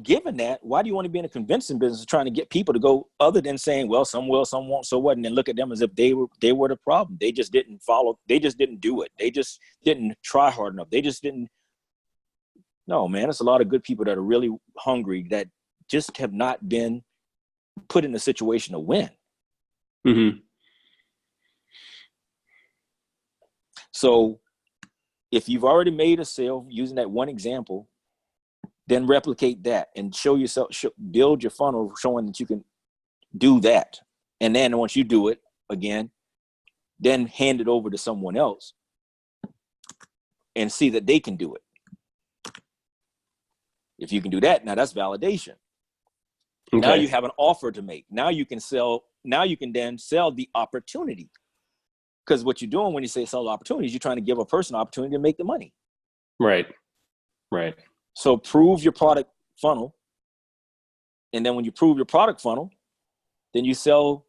given that, why do you want to be in a convincing business trying to get people to go other than saying, well, some will, some won't, so what? And then look at them as if they were the problem. They just didn't follow. They just didn't do it. They just didn't try hard enough. They just didn't. No, man, it's a lot of good people that are really hungry that just have not been put in a situation to win. Mm-hmm. So if you've already made a sale using that one example, then replicate that and show yourself, build your funnel showing that you can do that. And then once you do it again, then hand it over to someone else and see that they can do it. If you can do that, now that's validation. Okay. Now you have an offer to make. Now you can then sell the opportunity. Because what you're doing when you say sell the opportunities, you're trying to give a person an opportunity to make the money. Right. So prove your product funnel. And then when you prove your product funnel, then you sell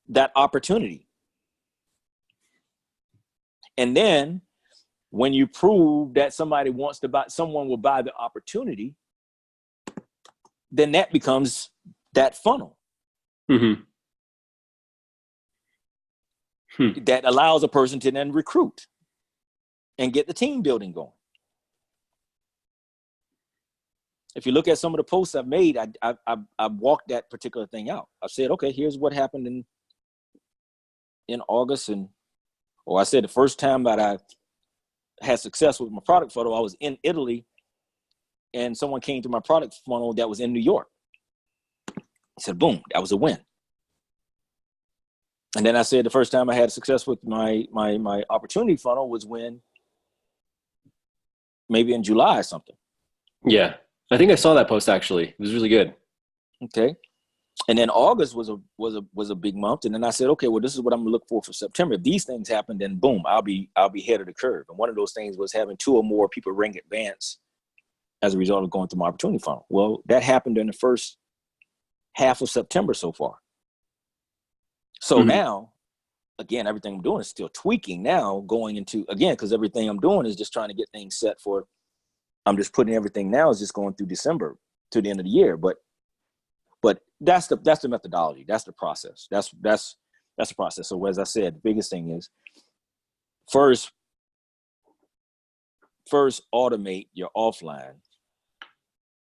that opportunity. And then when you prove that someone will buy the opportunity, then that becomes that funnel. Mm-hmm. That allows a person to then recruit and get the team building going. If you look at some of the posts I've made, I walked that particular thing out. I said, okay, here's what happened in August. I said the first time that I had success with my product funnel, I was in Italy, and someone came to my product funnel that was in New York. I said, boom, that was a win. And then I said the first time I had success with my opportunity funnel was when maybe in July or something. Yeah. I think I saw that post actually. It was really good. Okay. And then August was a big month. And then I said, okay, well, this is what I'm gonna look for September. If these things happen, then boom, I'll be ahead of the curve. And one of those things was having 2 or more people rank advance as a result of going through my opportunity funnel. Well, that happened in the first half of September so far. So now, again, everything I'm doing is still tweaking now going into, again, because everything I'm doing is just trying to get things set for, I'm just putting everything now is just going through December to the end of the year. But that's the methodology. That's the process. That's the process. So as I said, the biggest thing is first automate your offline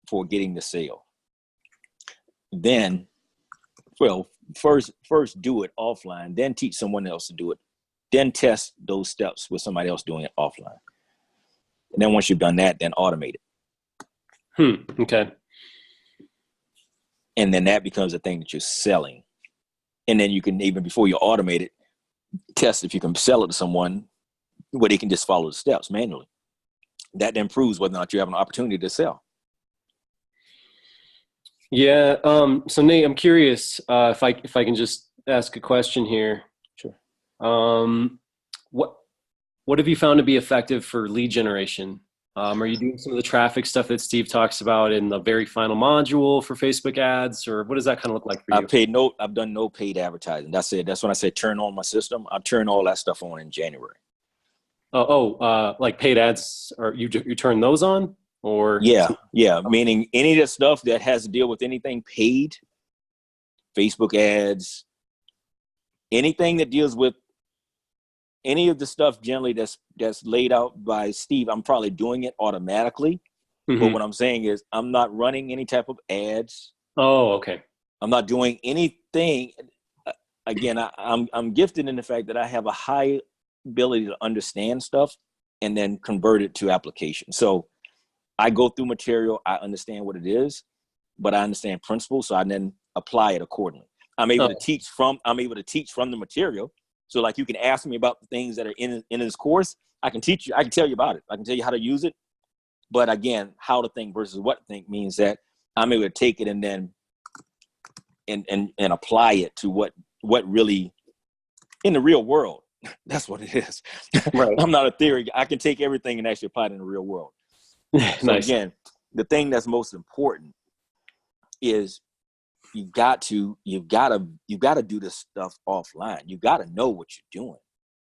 for getting the sale. Then, first do it offline, then teach someone else to do it. Then test those steps with somebody else doing it offline. And then once you've done that, then automate it. Okay. And then that becomes a thing that you're selling. And then you can, even before you automate it, test if you can sell it to someone where they can just follow the steps manually. That then proves whether or not you have an opportunity to sell. Yeah. So Nate, I'm curious if I can just ask a question here. Sure. What have you found to be effective for lead generation? Are you doing some of the traffic stuff that Steve talks about in the very final module for Facebook ads, or what does that kind of look like for you? I've done no paid advertising. That's it. That's when I say turn on my system. I've turned all that stuff on in January. Like paid ads, or you turn those on, or? Yeah. Meaning any of the stuff that has to deal with anything paid, Facebook ads, anything that deals with any of the stuff generally that's laid out by Steve, I'm probably doing it automatically. Mm-hmm. But what I'm saying is I'm not running any type of ads. Oh, okay. I'm not doing anything. Again, I'm gifted in the fact that I have a high ability to understand stuff and then convert it to application. So I go through material, I understand what it is, but I understand principles, so I then apply it accordingly. I'm able to teach from the material. So like you can ask me about the things that are in this course. I can teach you, I can tell you about it. I can tell you how to use it. But again, how to think versus what to think means that I'm able to take it and then and apply it to what really in the real world. That's what it is. Right. I'm not a theory. I can take everything and actually apply it in the real world. Nice. So again, the thing that's most important is you've got to do this stuff offline. You got to know what you're doing.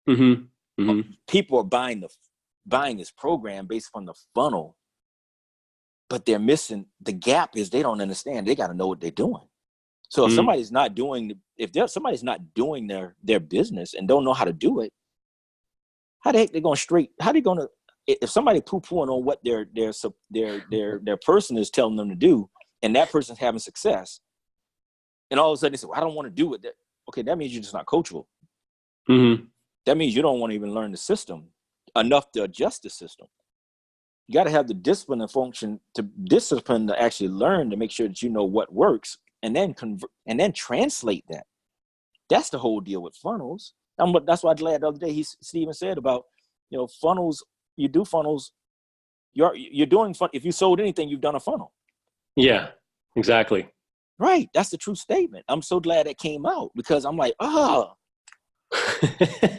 Mm-hmm. Mm-hmm. People are buying this program based on the funnel, but they're missing the gap is they don't understand. They got to know what they're doing. So if somebody's not doing their business and don't know how to do it, how the heck they going straight? How they going to, if somebody poo-pooing on what their person is telling them to do, and that person's having success, and all of a sudden they say, well, I don't want to do it. Okay, that means you're just not coachable. Mm-hmm. That means you don't want to even learn the system enough to adjust the system. You got to have the discipline to actually learn to make sure that you know what works, and then translate that. That's the whole deal with funnels. That's why I'm glad the other day Steven said about, funnels. You do funnels. You're doing fun. If you sold anything, you've done a funnel. Yeah, exactly. Right. That's the true statement. I'm so glad it came out because I'm like,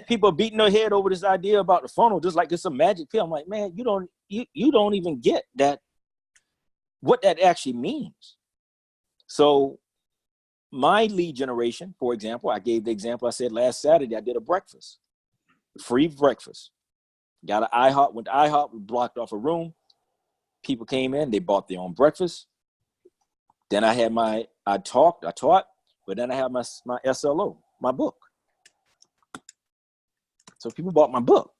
people are beating their head over this idea about the funnel just like it's a magic pill. I'm like, man, you don't even get that, what that actually means. So my lead generation, for example, I gave the example. I said last Saturday I did a breakfast, free breakfast. Got an IHOP, went to IHOP, we blocked off a room. People came in, they bought their own breakfast. Then I had I taught, but then I had my SLO, my book. So people bought my book.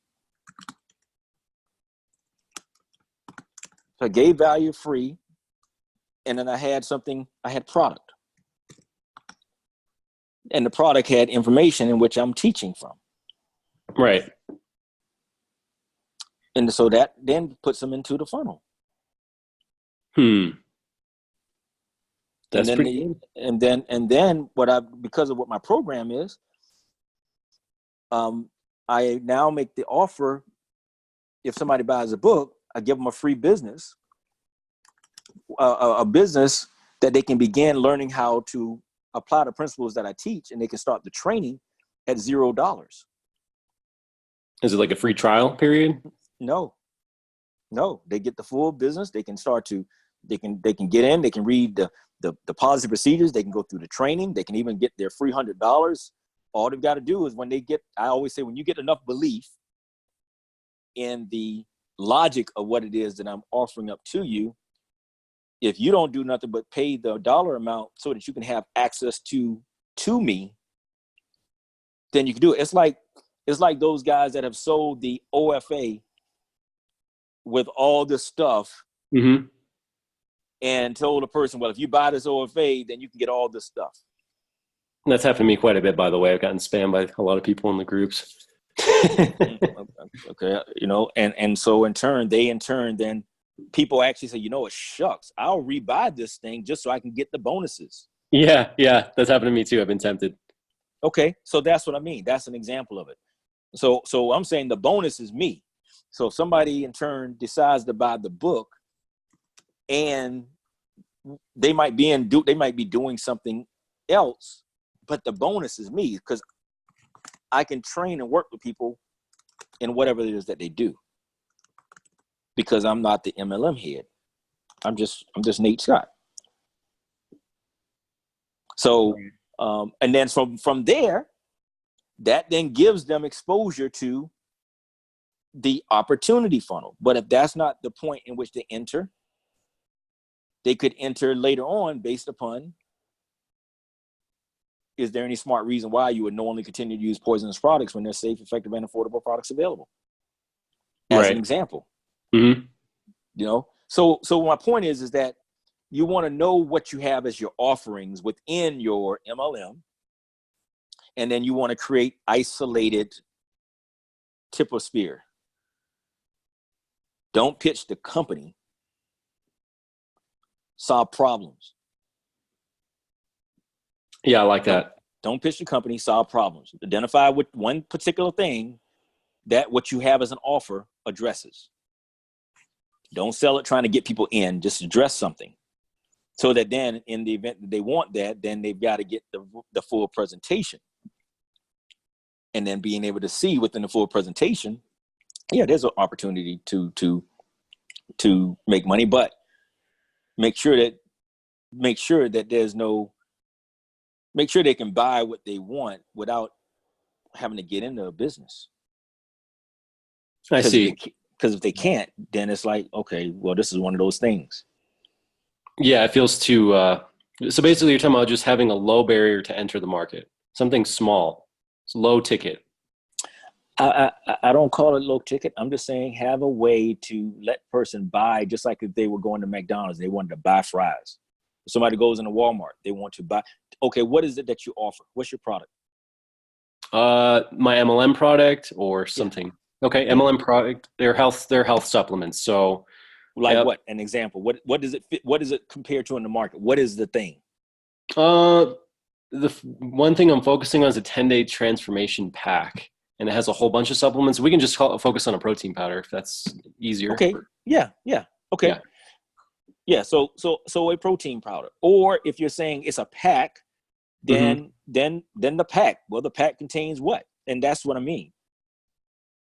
So I gave value free, and then I had product. And the product had information in which I'm teaching from. Right. And so that then puts them into the funnel. That's and then because of what my program is, I now make the offer. If somebody buys a book, I give them a free business, a business that they can begin learning how to apply the principles that I teach, and they can start the training at $0. Is it like a free trial period? No, they get the full business. They can they can get in, they can read the policy procedures. They can go through the training. They can even get their free $100. All they've got to do is I always say, when you get enough belief in the logic of what it is that I'm offering up to you, if you don't do nothing but pay the dollar amount so that you can have access to me, then you can do it. It's like those guys that have sold the OFA with all this stuff, and told a person, well, if you buy this OFA, then you can get all this stuff. That's happened to me quite a bit, by the way. I've gotten spammed by a lot of people in the groups. Okay, and so in turn, then people actually say, shucks, I'll rebuy this thing just so I can get the bonuses. Yeah, that's happened to me too. I've been tempted. Okay, so that's what I mean. That's an example of it. So I'm saying the bonus is me. So if somebody in turn decides to buy the book, and they might be doing something else, but the bonus is me, because I can train and work with people in whatever it is that they do, because I'm not the MLM head. I'm just Nate Scott. So, and then from there, that then gives them exposure to the opportunity funnel. But if that's not the point in which they enter, they could enter later on based upon, is there any smart reason why you would knowingly continue to use poisonous products when there's safe, effective, and affordable products available? As an example. Mm-hmm. You know, so my point is that you want to know what you have as your offerings within your MLM, and then you want to create isolated tip of spear. Don't pitch the company. Solve problems. Yeah, I like that. Don't pitch the company, solve problems. Identify with one particular thing that what you have as an offer addresses. Don't sell it trying to get people in, just address something. So that then in the event that they want that, then they've got to get the full presentation. And then being able to see within the full presentation, yeah, there's an opportunity to make money, but make sure that make sure they can buy what they want without having to get into a business. I see. Because if they can't, then it's like, okay, well, this is one of those things. Yeah, it feels too. So basically, you're talking about just having a low barrier to enter the market, something small, it's low ticket. I don't call it low ticket. I'm just saying have a way to let person buy, just like if they were going to McDonald's, they wanted to buy fries. If somebody goes into Walmart, they want to buy. Okay, what is it that you offer? What's your product? My MLM product or something. Yeah. Okay, yeah. MLM product. They're health supplements. So, like what? An example. What does it fit? What does it compare to in the market? What is the thing? The one thing I'm focusing on is a 10-day transformation pack, and it has a whole bunch of supplements. We can just focus on a protein powder if that's easier. Okay. Yeah. Okay. Yeah. So a protein powder, or if you're saying it's a pack, then the pack. Well, the pack contains what? And that's what I mean.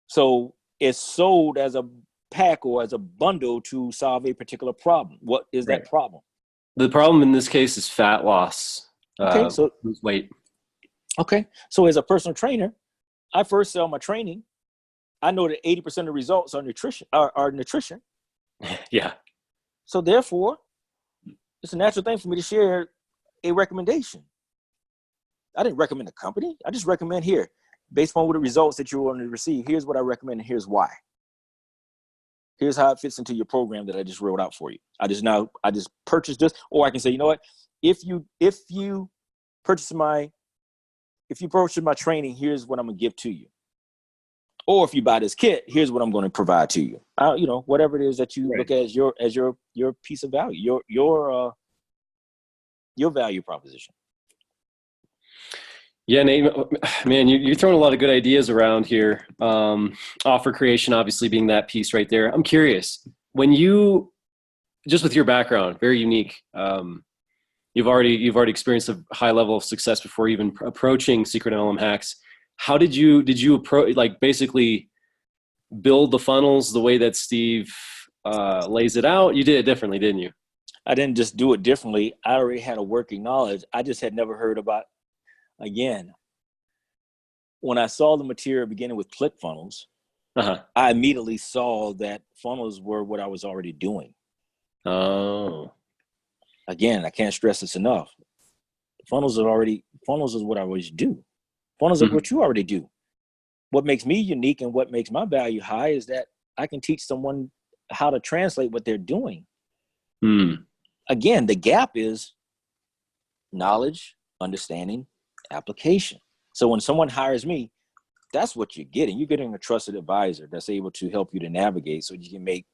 So it's sold as a pack or as a bundle to solve a particular problem. What is that problem? The problem in this case is fat loss. Okay, so lose weight. Okay, so as a personal trainer, I first sell my training. I know that 80% of the results are nutrition. Yeah. So therefore, it's a natural thing for me to share a recommendation. I didn't recommend a company. I just recommend here, based on what the results that you want to receive. Here's what I recommend, and here's why. Here's how it fits into your program that I just wrote out for you. I just purchased this, or I can say, you know what? If you purchase my training, here's what I'm gonna give to you. Or if you buy this kit, here's what I'm going to provide to you. Whatever it is that you look at as your piece of value, your value proposition. Yeah, Nate, man, you're throwing a lot of good ideas around here. Offer creation, obviously, being that piece right there. I'm curious, when you, just with your background, very unique. You've already experienced a high level of success before even approaching Secret MLM Hacks. How did you approach, like, basically build the funnels the way that Steve lays it out? You did it differently, didn't you? I didn't just do it differently. I already had a working knowledge. I just had never heard about. Again, when I saw the material beginning with ClickFunnels, I immediately saw that funnels were what I was already doing. Oh. Again, I can't stress this enough. Funnels is what I always do. Funnels are what you already do. What makes me unique and what makes my value high is that I can teach someone how to translate what they're doing. Again, the gap is knowledge, understanding, application. So when someone hires me, that's what you're getting. You're getting a trusted advisor that's able to help you to navigate so you can make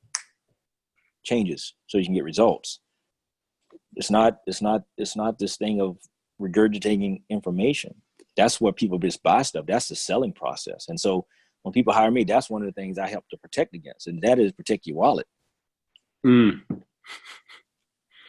changes, so you can get results. It's not this thing of regurgitating information. That's where people just buy stuff. That's the selling process. And so When people hire me, that's one of the things I help to protect against, and that is protect your wallet. Mm.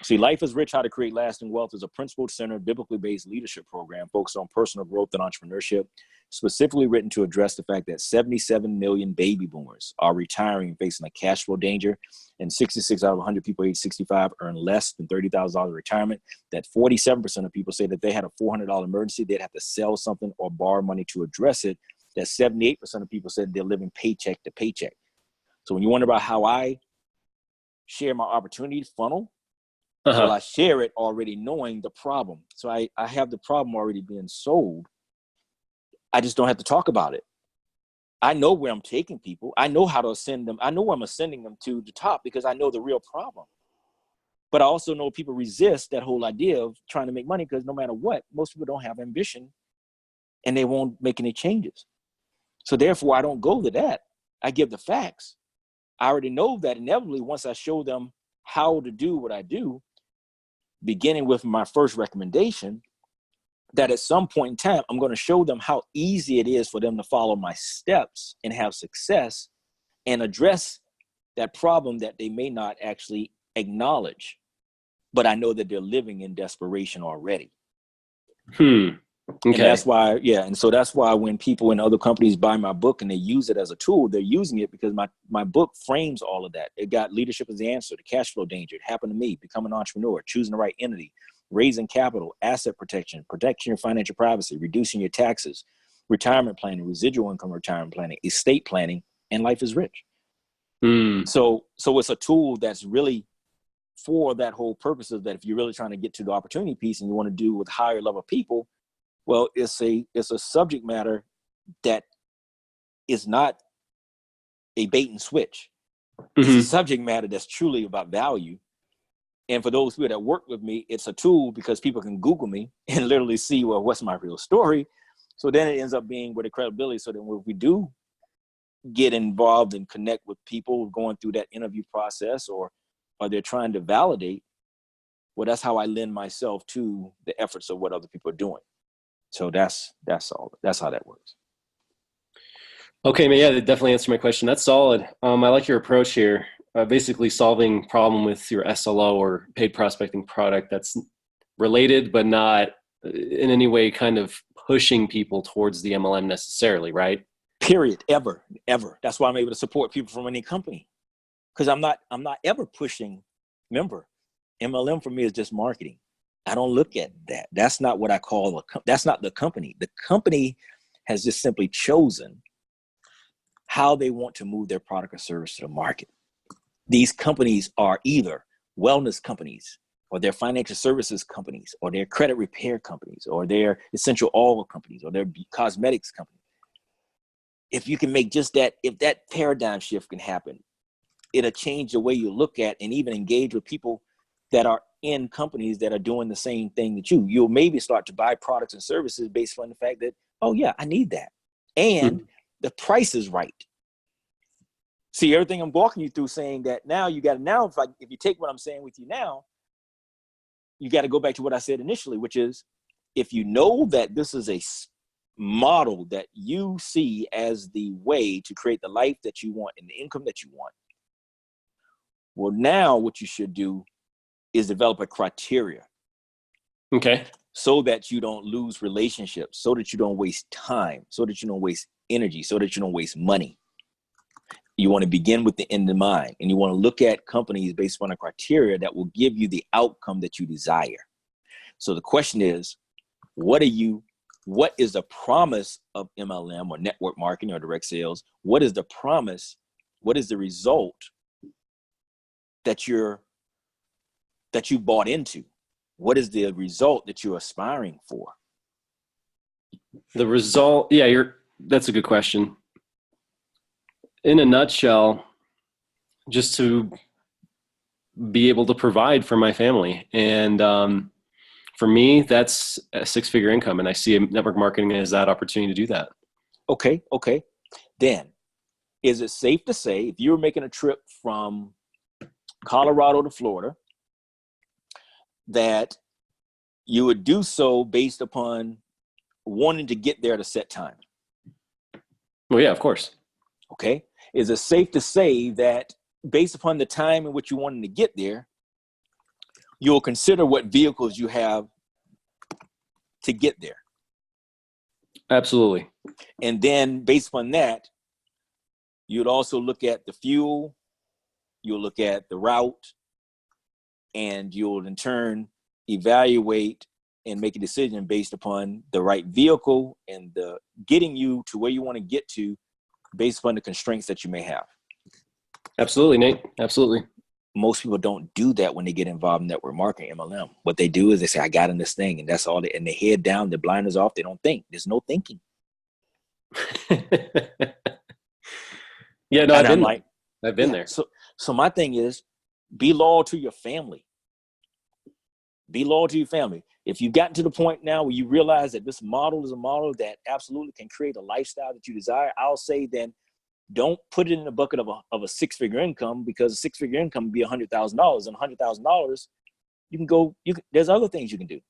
See, Life is Rich, How to Create Lasting Wealth is a principle-centered, biblically based leadership program focused on personal growth and entrepreneurship, specifically written to address the fact that 77 million baby boomers are retiring and facing a cash flow danger, and 66 out of 100 people age 65 earn less than $30,000 in retirement, that 47% of people say that they had a $400 emergency, they'd have to sell something or borrow money to address it, that 78% of people said they're living paycheck to paycheck. So when you wonder about how I share my opportunity funnel, well, I share it already knowing the problem. So I have the problem already being sold. I just don't have to talk about it. I know where I'm taking people. I know how to send them. I know where I'm sending them to the top because I know the real problem. But I also know people resist that whole idea of trying to make money because no matter what, most people don't have ambition and they won't make any changes. So therefore, I don't go to that. I give the facts. I already know that inevitably once I show them how to do what I do, beginning with my first recommendation, that at some point in time, I'm going to show them how easy it is for them to follow my steps and have success and address that problem that they may not actually acknowledge. But I know that they're living in desperation already. Okay. And that's why, and so that's why when people in other companies buy my book and they use it as a tool, they're using it because my book frames all of that. It got Leadership as the Answer, The Cash Flow Danger, It Happened to Me, Become an Entrepreneur, Choosing the Right Entity, Raising Capital, Asset Protection, Protecting Your Financial Privacy, Reducing Your Taxes, Retirement Planning, Residual Income Retirement Planning, Estate Planning, and Life is Rich. So it's a tool that's really for that whole purpose of that if you're really trying to get to the opportunity piece and you want to do with higher level people, well, it's a subject matter that is not a bait and switch. It's a subject matter that's truly about value. And for those people that work with me, it's a tool because people can Google me and literally see, well, what's my real story? So then it ends up being with the credibility. So then when we do get involved and connect with people going through that interview process or they're trying to validate, well, that's how I lend myself to the efforts of what other people are doing. So that's all. That's how that works. Okay, man. Yeah, that definitely answered my question. That's solid. I like your approach here. Basically solving problem with your SLO or paid prospecting product that's related, but not in any way kind of pushing people towards the MLM necessarily, right? Period. Ever. That's why I'm able to support people from any company. Because I'm not ever pushing. Remember, MLM for me is just marketing. I don't look at that. That's not what I call that's not the company. The company has just simply chosen how they want to move their product or service to the market. These companies are either wellness companies or they're financial services companies or they're credit repair companies or they're essential oil companies or they're cosmetics companies. If you can make just that, if that paradigm shift can happen, it'll change the way you look at and even engage with people that are in companies that are doing the same thing that you'll maybe start to buy products and services based on the fact that, oh yeah, I need that. And the price is right. See, everything I'm walking you through saying that now you got to, if you take what I'm saying with you now, you got to go back to what I said initially, which is if you know that this is a model that you see as the way to create the life that you want and the income that you want, well, now what you should do is develop a criteria. Okay. So that you don't lose relationships, so that you don't waste time, so that you don't waste energy, so that you don't waste money. You want to begin with the end in mind, and you want to look at companies based on a criteria that will give you the outcome that you desire. So the question is, what is the promise of MLM or network marketing or direct sales? What is the promise? What is the result that you bought into? What is the result that you're aspiring for? The result, that's a good question. In a nutshell, just to be able to provide for my family. And for me, that's a six-figure income. And I see network marketing as that opportunity to do that. Okay. Then, is it safe to say if you were making a trip from Colorado to Florida, that you would do so based upon wanting to get there at a set time? Well, yeah, of course. Okay. Is it safe to say that based upon the time in which you wanted to get there, you'll consider what vehicles you have to get there? Absolutely. And then based upon that, you'd also look at the fuel, you'll look at the route, and you'll in turn evaluate and make a decision based upon the right vehicle and the getting you to where you want to get to based upon the constraints that you may have. Absolutely, Nate. Absolutely. Most people don't do that when they get involved in network marketing, MLM. What they do is they say, I got in this thing, and that's all. And they head down, their blinders off. They don't think. There's no thinking. Yeah, no, And I've been there. So my thing is, be loyal to your family. Be loyal to your family. If you've gotten to the point now where you realize that this model is a model that absolutely can create a lifestyle that you desire, I'll say then don't put it in the bucket of a six-figure income, because a six-figure income would be $100,000, and $100,000 there's other things you can do.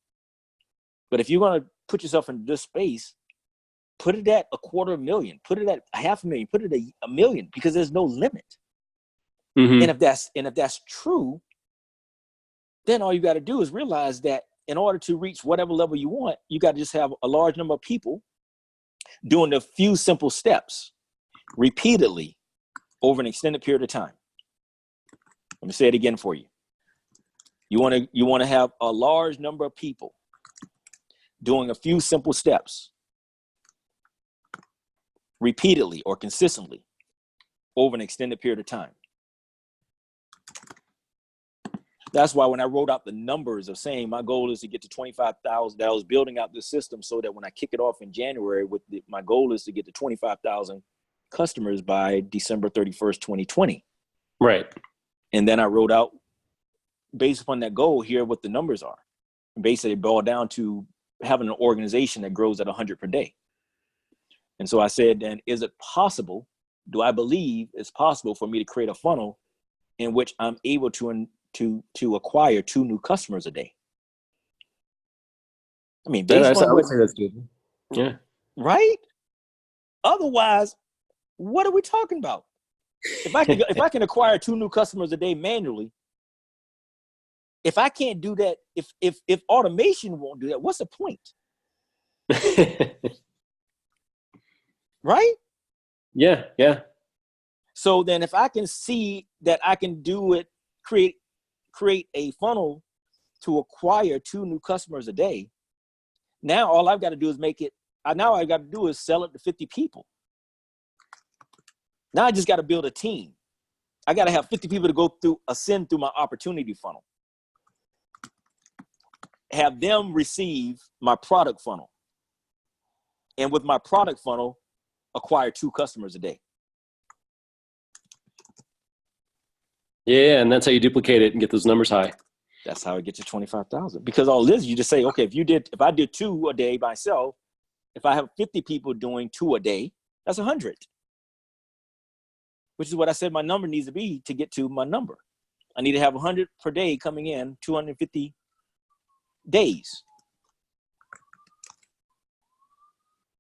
But if you're going to put yourself in this space, put it at $250,000, put it at $500,000, put it at $1 million, because there's no limit. Mm-hmm. And if that's true, then all you got to do is realize that in order to reach whatever level you want, you got to just have a large number of people doing a few simple steps repeatedly over an extended period of time. Let me say it again for you. You want to have a large number of people doing a few simple steps repeatedly or consistently over an extended period of time. That's why when I wrote out the numbers of saying my goal is to get to 25,000, I was building out this system so that when I kick it off in January, my goal is to get to 25,000 customers by December 31st, 2020. Right. And then I wrote out, based upon that goal, here what the numbers are. And basically, it boiled down to having an organization that grows at 100 per day. And so I said, then, is it possible? Do I believe it's possible for me to create a funnel in which I'm able to acquire 2 new customers a day? I mean, I would say that's good. Yeah. Right? Otherwise, what are we talking about? If I can acquire 2 new customers a day manually, if I can't do that, if automation won't do that, what's the point? Right? Yeah. Yeah. So then if I can see that I can do it, create a funnel to acquire 2 new customers a day, now all I've got to do is now I've got to do is sell it to 50 people. Now I just got to build a team. I got to have 50 people to ascend through my opportunity funnel. Have them receive my product funnel. And with my product funnel, acquire 2 customers a day. Yeah, and that's how you duplicate it and get those numbers high. That's how I get to 25,000. Because all it is, you just say, okay, if I did 2 a day myself, if I have 50 people doing 2 a day, that's 100. Which is what I said my number needs to be to get to my number. I need to have 100 per day coming in, 250 days,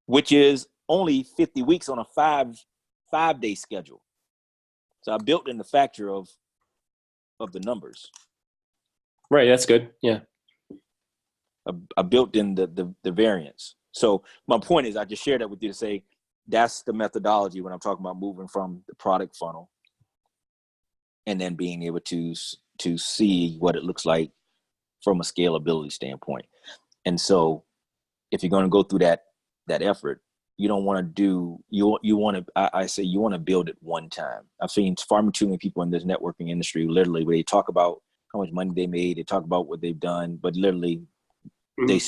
which is only 50 weeks on a five-day schedule. So I built in the factor of the numbers. Right, that's good. Yeah. I built in the variance. So my point is, I just shared that with you to say that's the methodology when I'm talking about moving from the product funnel and then being able to see what it looks like from a scalability standpoint. And so if you're going to go through that effort, you don't want to do, I say you want to build it one time. I've seen far too many people in this networking industry, literally, where they talk about how much money they made, they talk about what they've done, but literally they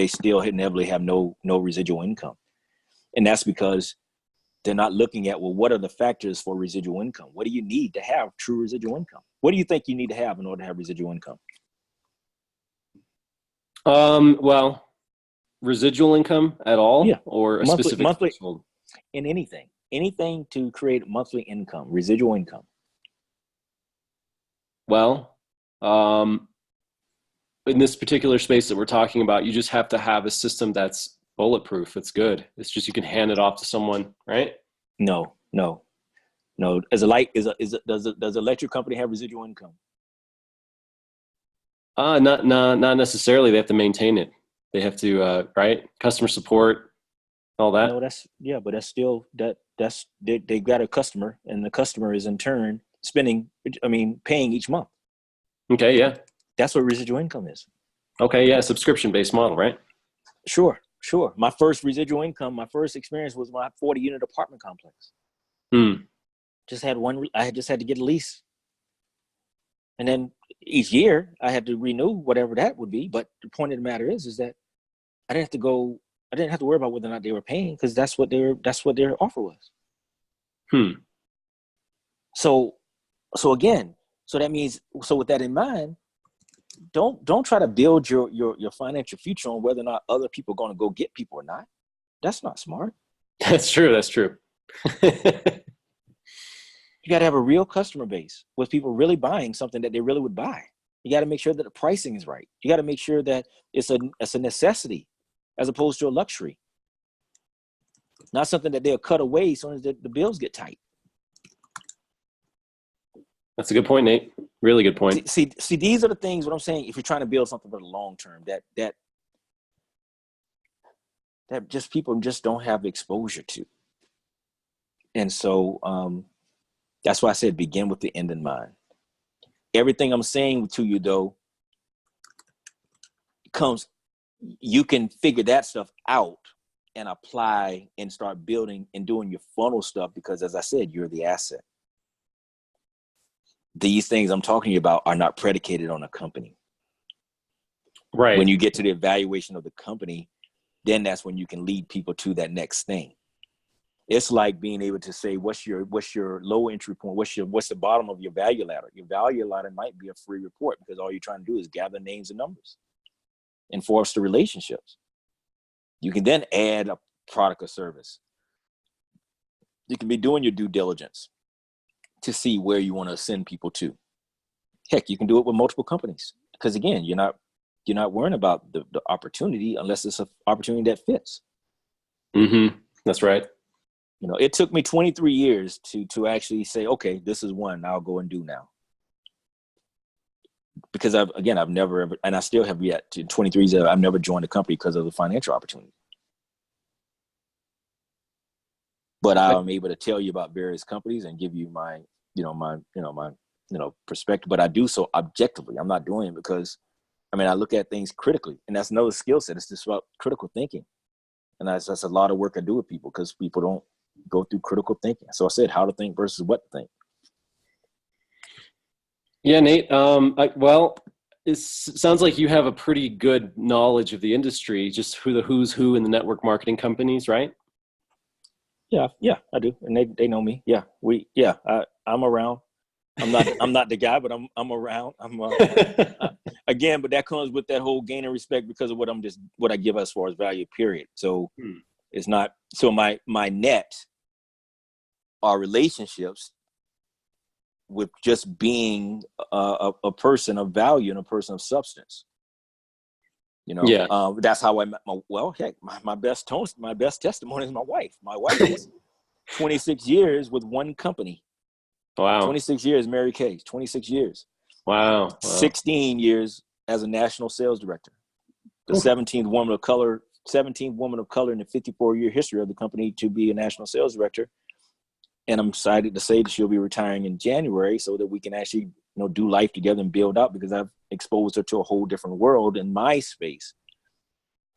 still inevitably have no residual income. And that's because they're not looking at, well, what are the factors for residual income? What do you need to have true residual income? What do you think you need to have in order to have residual income? Well, residual income at all, Yeah. or a specific monthly threshold? in anything to create monthly income, residual income. Well, in this particular space that we're talking about, you just have to have a system that's bulletproof. It's good. It's just, you can hand it off to someone, right? No. No, as a light does electric company have residual income? Not necessarily. They have to maintain it. They have to, right? Customer support, all that. No, but that's still they got a customer, and the customer is in turn paying each month. Okay, yeah. That's what residual income is. Okay, yeah, subscription-based model, right? Sure. My first residual income, my first experience was my 40-unit apartment complex. Hmm. I just had to get a lease. And then each year I had to renew whatever that would be. But the point of the matter is that I didn't have to worry about whether or not they were paying, because that's what their offer was. So that means, so with that in mind, don't try to build your financial future on whether or not other people are going to go get people or not. That's not smart. That's true. You got to have a real customer base with people really buying something that they really would buy. You got to make sure that the pricing is right. You got to make sure that it's a necessity as opposed to a luxury. Not something that they'll cut away as soon as the bills get tight. That's a good point, Nate. Really good point. See, these are the things, what I'm saying, if you're trying to build something for the long term, that just people just don't have exposure to. And so that's why I said begin with the end in mind. Everything I'm saying to you, though, you can figure that stuff out and apply and start building and doing your funnel stuff, because as I said, you're the asset. These things I'm talking about are not predicated on a company. Right. When you get to the evaluation of the company, then that's when you can lead people to that next thing. It's like being able to say, what's your low entry point? What's the bottom of your value ladder? Your value ladder might be a free report, because all you're trying to do is gather names and numbers and foster relationships. You can then add a product or service. You can be doing your due diligence to see where you want to send people to. Heck, you can do it with multiple companies, because again, you're not worrying about the opportunity unless it's an opportunity that fits. Mm-hmm. That's right. It took me 23 years to actually say, okay, this is one I'll go and do now. Because I've never ever, and I still have yet to 23 years, I've never joined a company because of the financial opportunity. But I'm able to tell you about various companies and give you my perspective. But I do so objectively. I'm not doing it because, I look at things critically, and that's another skill set. It's just about critical thinking, and that's a lot of work I do with people, because people don't go through critical thinking. So I said how to think versus what to think. Yeah, Nate. It sounds like you have a pretty good knowledge of the industry, just who's who in the network marketing companies, right? Yeah, I do, and they know me. Yeah, I'm around. I'm not the guy, but I'm around. Again, but that comes with that whole gain of respect because of what I give as far as value. Period. So it's not. So my net are relationships with just being a person of value and a person of substance. Yeah. That's how I met my best testimony is my wife. My wife is 26 years with one company. Wow. 26 years, Mary Kay, 26 years. Wow. 16 years as a national sales director. The 17th woman of color in the 54-year history of the company to be a national sales director. And I'm excited to say that she'll be retiring in January so that we can actually do life together and build out, because I've exposed her to a whole different world in my space.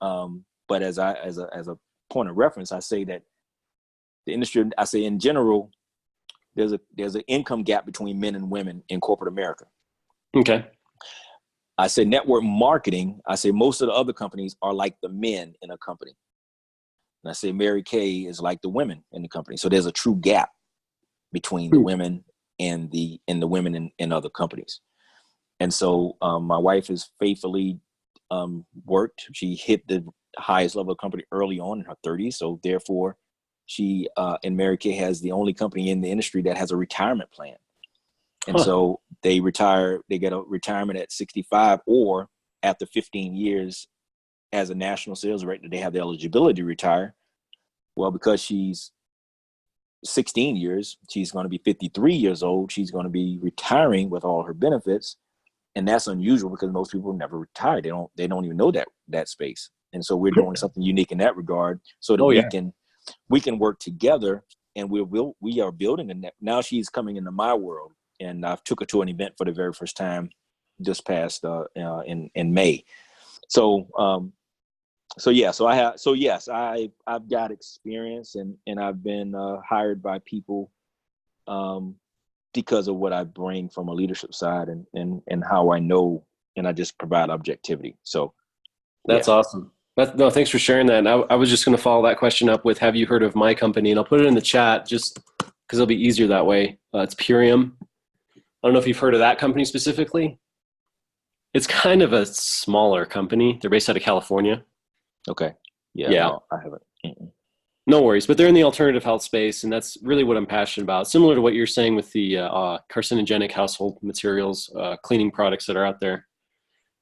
But as a point of reference, I say that the industry, I say in general, there's an income gap between men and women in corporate America. Okay. I say network marketing, I say most of the other companies are like the men in a company. And I say Mary Kay is like the women in the company. So there's a true gap between the women and the women in other companies. And so my wife has faithfully worked. She hit the highest level of company early on in her 30s. So therefore, she and Mary Kay has the only company in the industry that has a retirement plan. And so they get a retirement at 65, or after 15 years as a national sales director, they have the eligibility to retire. Well, because she's 16 years. She's going to be 53 years old. She's going to be retiring with all her benefits. And that's unusual because most people never retire. They don't even know that space. And so we're doing something unique in that regard so that we can work together, and we are building a net. Now she's coming into my world, and I've took her to an event for the very first time just past in May. Yes, I've got experience, and I've been hired by people because of what I bring from a leadership side and how I know, and I just provide objectivity. So That's awesome. No, thanks for sharing that. And I was just going to follow that question up with, have you heard of my company? And I'll put it in the chat just because it'll be easier that way. It's Purium. I don't know if you've heard of that company specifically. It's kind of a smaller company. They're based out of California. Okay. Yeah. No, I haven't. Mm-mm. No worries, but they're in the alternative health space, and that's really what I'm passionate about. Similar to what you're saying with the carcinogenic household materials, cleaning products that are out there.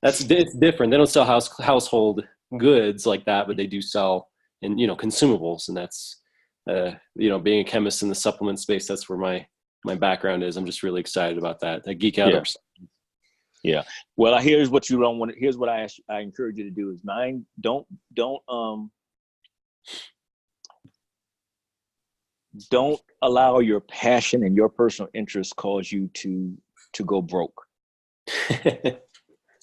It's different. They don't sell household goods like that, but they do sell consumables, and that's being a chemist in the supplement space. That's where my background is. I'm just really excited about that. I geek out. Yeah. Well, here's what you don't want. Here's what I encourage you to do is don't allow your passion and your personal interest cause you to go broke.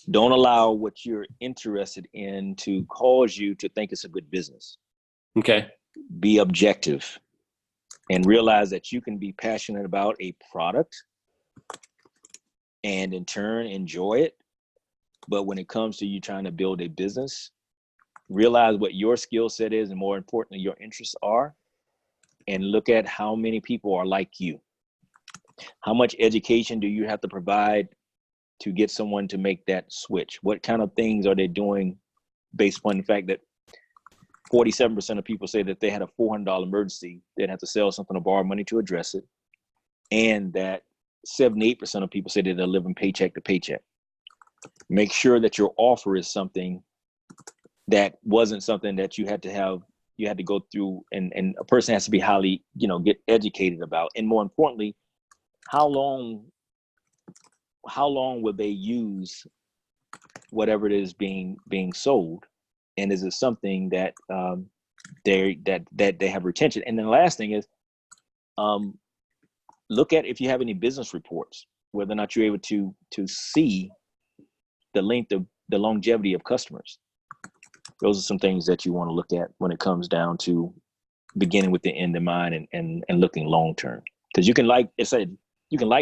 Don't allow what you're interested in to cause you to think it's a good business. Okay. Be objective and realize that you can be passionate about a product and in turn enjoy it. But when it comes to you trying to build a business, realize what your skill set is, and more importantly, your interests are, and look at how many people are like you. How much education do you have to provide to get someone to make that switch? What kind of things are they doing based upon the fact that 47% of people say that they had a $400 emergency, they'd have to sell something or borrow money to address it, and that 78% of people say that they're living paycheck to paycheck. Make sure that your offer is something that wasn't something that you had to go through, and a person has to be highly, get educated about. And more importantly, how long will they use whatever it is being sold, and is it something that they have retention? And then the last thing is, look at if you have any business reports, whether or not you're able to see the longevity of customers. Those are some things that you want to look at when it comes down to beginning with the end in mind and looking long term. Because you can like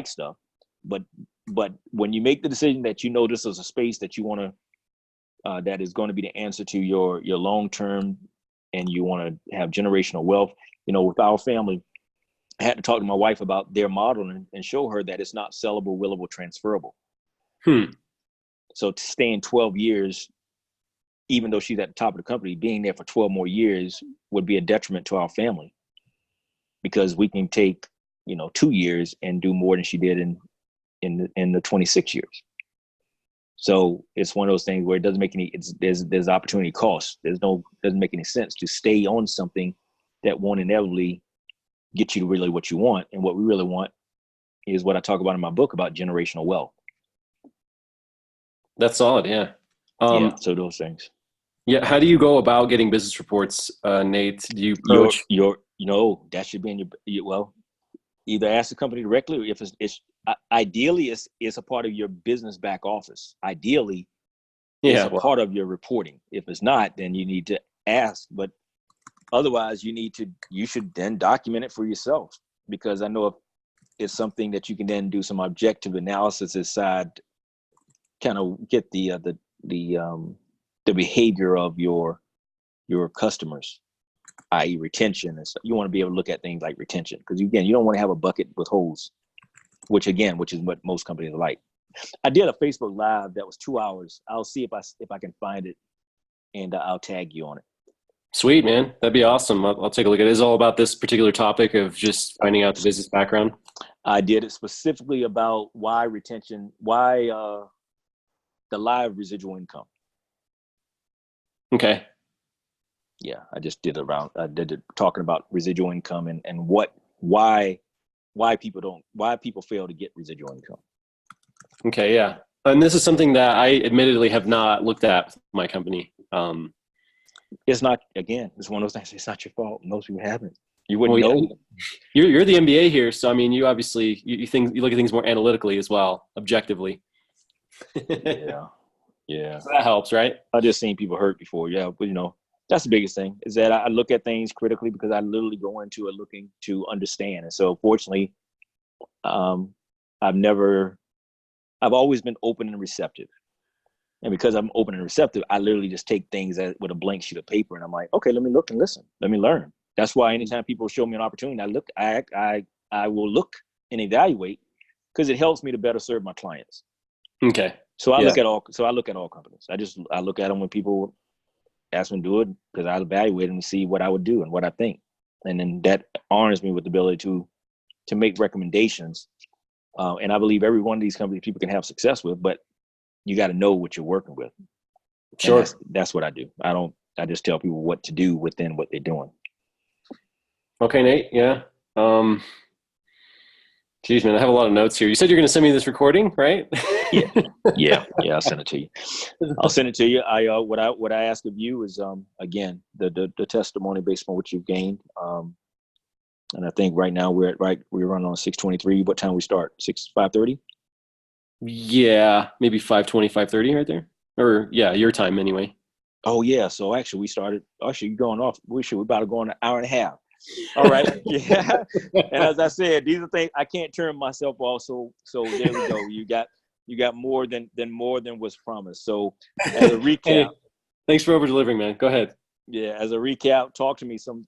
stuff, but when you make the decision that this is a space that you want to, that is going to be the answer to your long term, and you want to have generational wealth. With our family, I had to talk to my wife about their model and show her that it's not sellable, willable, transferable. So to stay in 12 years, even though she's at the top of the company, being there for 12 more years would be a detriment to our family, because we can take, 2 years and do more than she did in the 26 years. So it's one of those things where it doesn't make there's opportunity cost. Doesn't make any sense to stay on something that won't inevitably get you to really what you want. And what we really want is what I talk about in my book about generational wealth. That's solid. Yeah. So those things. Yeah. How do you go about getting business reports, Nate? Do you approach that should be in your either ask the company directly, or if it's ideally it's a part of your business back office. Ideally, it's a part of your reporting. If it's not, then you need to ask. But otherwise, you should then document it for yourself, because I know if it's something that you can then do some objective analysis inside, kind of get the behavior of your customers, i.e. retention and stuff. You want to be able to look at things like retention, because you don't want to have a bucket with holes, which is what most companies like. I did a Facebook Live that was 2 hours. I'll see if I can find it, and I'll tag you on it. Sweet, man. That'd be awesome. I'll take a look at it. It's all about this particular topic of just finding out the business background. I did it specifically about why retention, the live residual income. Okay. Yeah, I just did it talking about residual income and what why people fail to get residual income. Okay, yeah. And this is something that I admittedly have not looked at with my company. It's not, again, it's one of those things. It's not your fault. Most people haven't. You Well, wouldn't yeah, know. you're the MBA here, so I mean, you obviously you look at things more analytically as well, objectively. Yeah. Yeah. So that helps, right? I just seen people hurt before. Yeah. But that's the biggest thing, is that I look at things critically, because I literally go into it looking to understand. And so fortunately, I've always been open and receptive. And because I'm open and receptive, I literally just take things with a blank sheet of paper, and I'm like, okay, let me look and listen. Let me learn. That's why anytime people show me an opportunity, I will look and evaluate, because it helps me to better serve my clients. Okay. So I look at all companies. I look at them when people ask me to do it, because I evaluate them and see what I would do and what I think. And then that arms me with the ability to make recommendations. And I believe every one of these companies people can have success with, but you got to know what you're working with. Sure. And that's what I do. I just tell people what to do within what they're doing. Okay, Nate. Yeah. Geez, man, I have a lot of notes here. You said you're going to send me this recording, right? Yeah. I'll send it to you. What I ask of you is, again, the testimony based on what you've gained. And I think right now we're running on 6:23. What time we start? 5:30? Yeah, maybe 5:20, 5:30 right there. Or yeah, your time anyway. Oh yeah. So actually we started, you're going off. We're about to go on an hour and a half. All right. Yeah. And as I said, these are things I can't turn myself off. So there we go. You got more than was promised. So as a recap. Hey, thanks for over delivering, man. Go ahead. Yeah. As a recap, talk to me some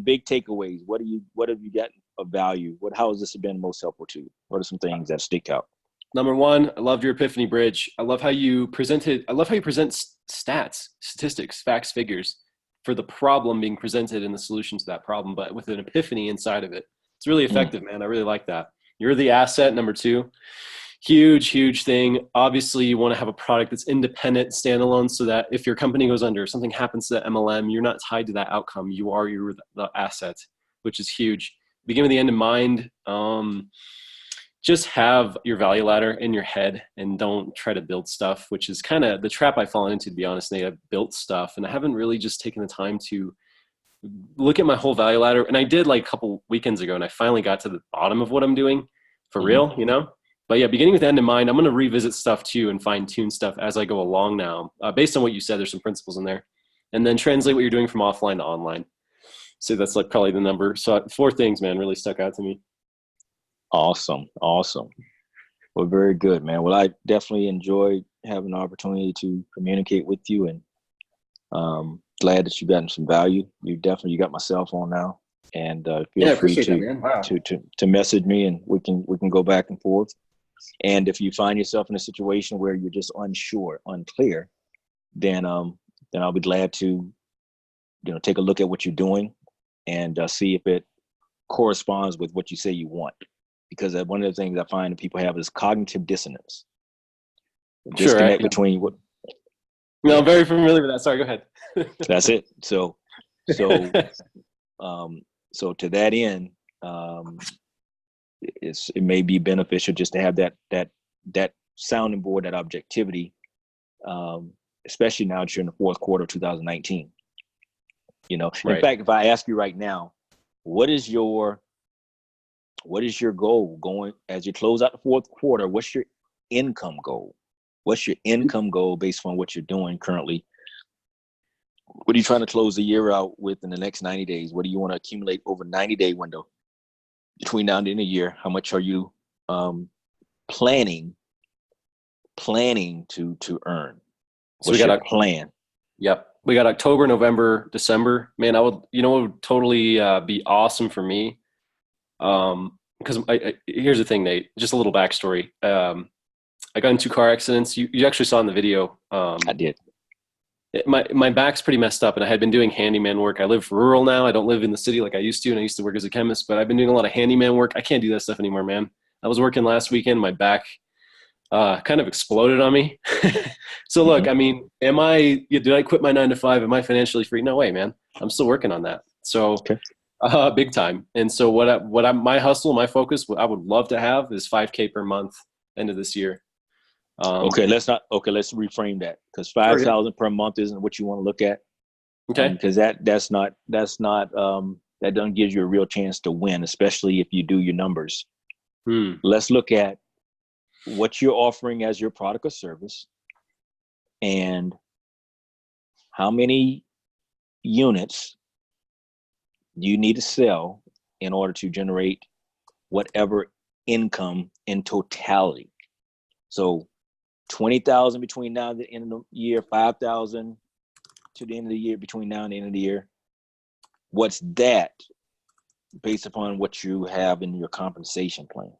big takeaways. What have you gotten of value? How has this been most helpful to you? What are some things that stick out? Number one, I loved your Epiphany Bridge. I love how you present stats, statistics, facts, figures for the problem being presented and the solution to that problem, but with an epiphany inside of it. It's really effective, man. I really like that. You're the asset, number two. Huge thing. Obviously, you want to have a product that's independent, standalone, so that if your company goes under, something happens to that MLM, you're not tied to that outcome. You're the asset, which is huge. Begin with the end in mind. Just have your value ladder in your head and don't try to build stuff, which is kind of the trap I've fallen into, to be honest, Nate. I've built stuff and I haven't really just taken the time to look at my whole value ladder. And I did like a couple weekends ago, and I finally got to the bottom of what I'm doing for real, But yeah, beginning with the end in mind, I'm going to revisit stuff too and fine tune stuff as I go along now. Based on what you said, there's some principles in there. And then translate what you're doing from offline to online. So that's like probably the number. So 4 things, man, really stuck out to me. Awesome. Well, very good, man. Well, I definitely enjoyed having the opportunity to communicate with you, and glad that you've gotten some value. You got my cell phone now, and feel free to message me, and we can go back and forth. And if you find yourself in a situation where you're just unclear, then I'll be glad to take a look at what you're doing and see if it corresponds with what you say you want. Because one of the things I find that people have is cognitive dissonance. Disconnect between what. No, I'm very familiar with that. Sorry, go ahead. That's it. So to that end, it may be beneficial just to have that sounding board, that objectivity, especially now that you're in the fourth quarter of 2019. In fact, if I ask you right now, what is your goal going as you close out the fourth quarter? What's your income goal? What's your income goal based on what you're doing currently? What are you trying to close the year out with in the next 90 days? What do you want to accumulate over a 90-day window between now and the end of the year? How much are you planning to earn? So we got a plan. Yep. We got October, November, December. Man, what would totally be awesome for me. Because here's the thing, Nate, just a little backstory. I got in 2 car accidents. You actually saw in the video. I did. My back's pretty messed up, and I had been doing handyman work. I live rural now. I don't live in the city like I used to, and I used to work as a chemist, but I've been doing a lot of handyman work. I can't do that stuff anymore, man. I was working last weekend. My back kind of exploded on me. So look, I mean, did I quit my 9 to 5? Am I financially free? No way, man. I'm still working on that. So Big time. And so my hustle, my focus, what I would love to have is 5K per month end of this year. Okay, let's reframe that, because Sure, yeah. 5,000 per month isn't what you want to look at. Okay. Because that's not that doesn't give you a real chance to win, especially if you do your numbers. Hmm. Let's look at what you're offering as your product or service, and how many units you need to sell in order to generate whatever income in totality. So 20,000 between now and the end of the year, 5,000 to the end of the year, between now and the end of the year. What's that based upon what you have in your compensation plan?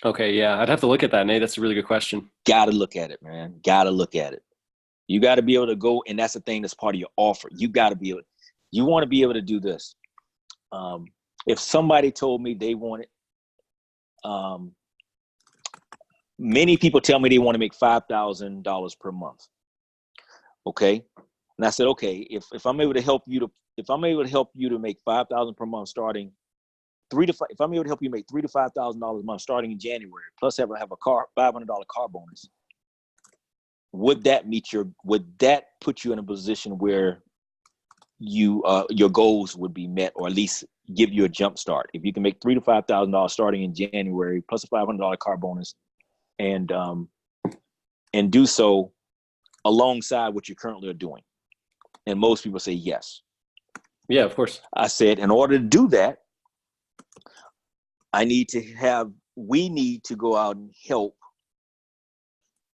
Okay. Yeah. I'd have to look at that, Nate. That's a really good question. Got to look at it, man. Got to look at it. You got to be able to go, and that's the thing that's part of your offer. You got to be able, you want to be able to do this. If somebody told me they wanted, many people tell me they want to make $5,000 per month. Okay. And I said, okay, if I'm able to help you to make 5,000 per month, starting if I'm able to help you make $3,000 to $5,000 a month starting in January, plus have a $500 car bonus, would that put you in a position where your goals would be met, or at least give you a jump start? If you can make $3,000 to $5,000 starting in January, plus a $500 car bonus, and do so alongside what you currently are doing. And most people say yes. Yeah, of course. I said, in order to do that, we need to go out and help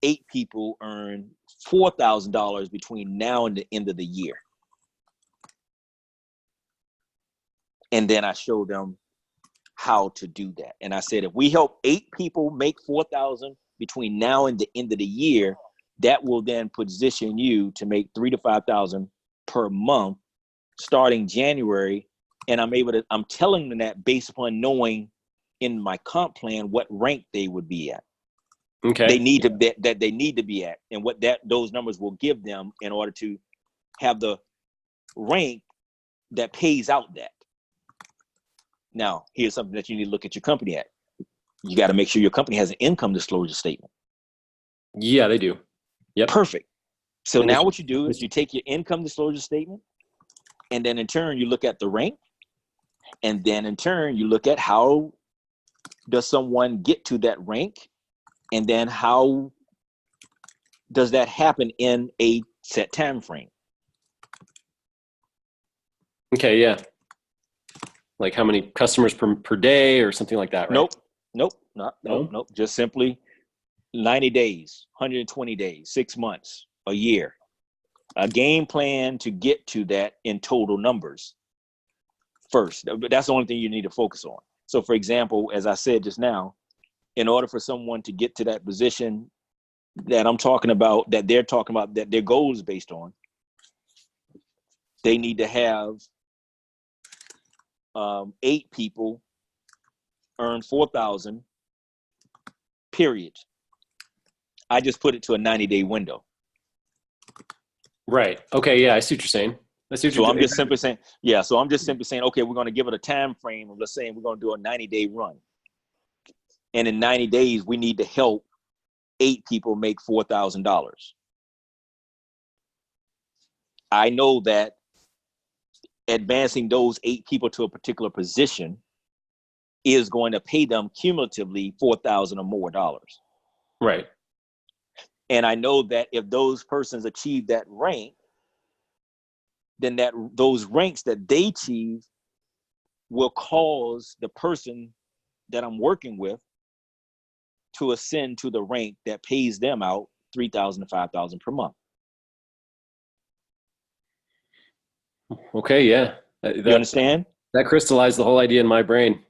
8 people earn $4,000 between now and the end of the year. And then I showed them how to do that. And I said, if we help 8 people make $4,000 between now and the end of the year, that will then position you to make $3,000 to $5,000 per month starting January. And I'm telling them that based upon knowing in my comp plan what rank they would be at. Okay. They need to be at, and what those numbers will give them in order to have the rank that pays out that. Now, here's something that you need to look at your company at. You got to make sure your company has an income disclosure statement. Yeah, they do. Yep. Perfect. So now what you do is you take your income disclosure statement, and then in turn you look at the rank, and then in turn you look at how does someone get to that rank, and then how does that happen in a set time frame. Okay, yeah. Like how many customers per day or something like that, right? Nope. Just simply 90 days, 120 days, 6 months, a year. A game plan to get to that in total numbers first. But that's the only thing you need to focus on. So for example, as I said just now, in order for someone to get to that position that I'm talking about, that they're talking about, that their goal is based on, they need to have 8 people earn 4,000, period. I just put it to a 90-day window. Right. Okay. Yeah, I see what you're saying. I'm just simply saying, okay, we're going to give it a time frame of, let's say we're going to do a 90-day run. And in 90 days, we need to help 8 people make $4,000. I know that advancing those 8 people to a particular position is going to pay them cumulatively $4,000 or more dollars. Right. And I know that if those persons achieve that rank, then those ranks that they achieve will cause the person that I'm working with to ascend to the rank that pays them out $3,000 to $5,000 per month. Okay. Yeah. You understand? That crystallized the whole idea in my brain.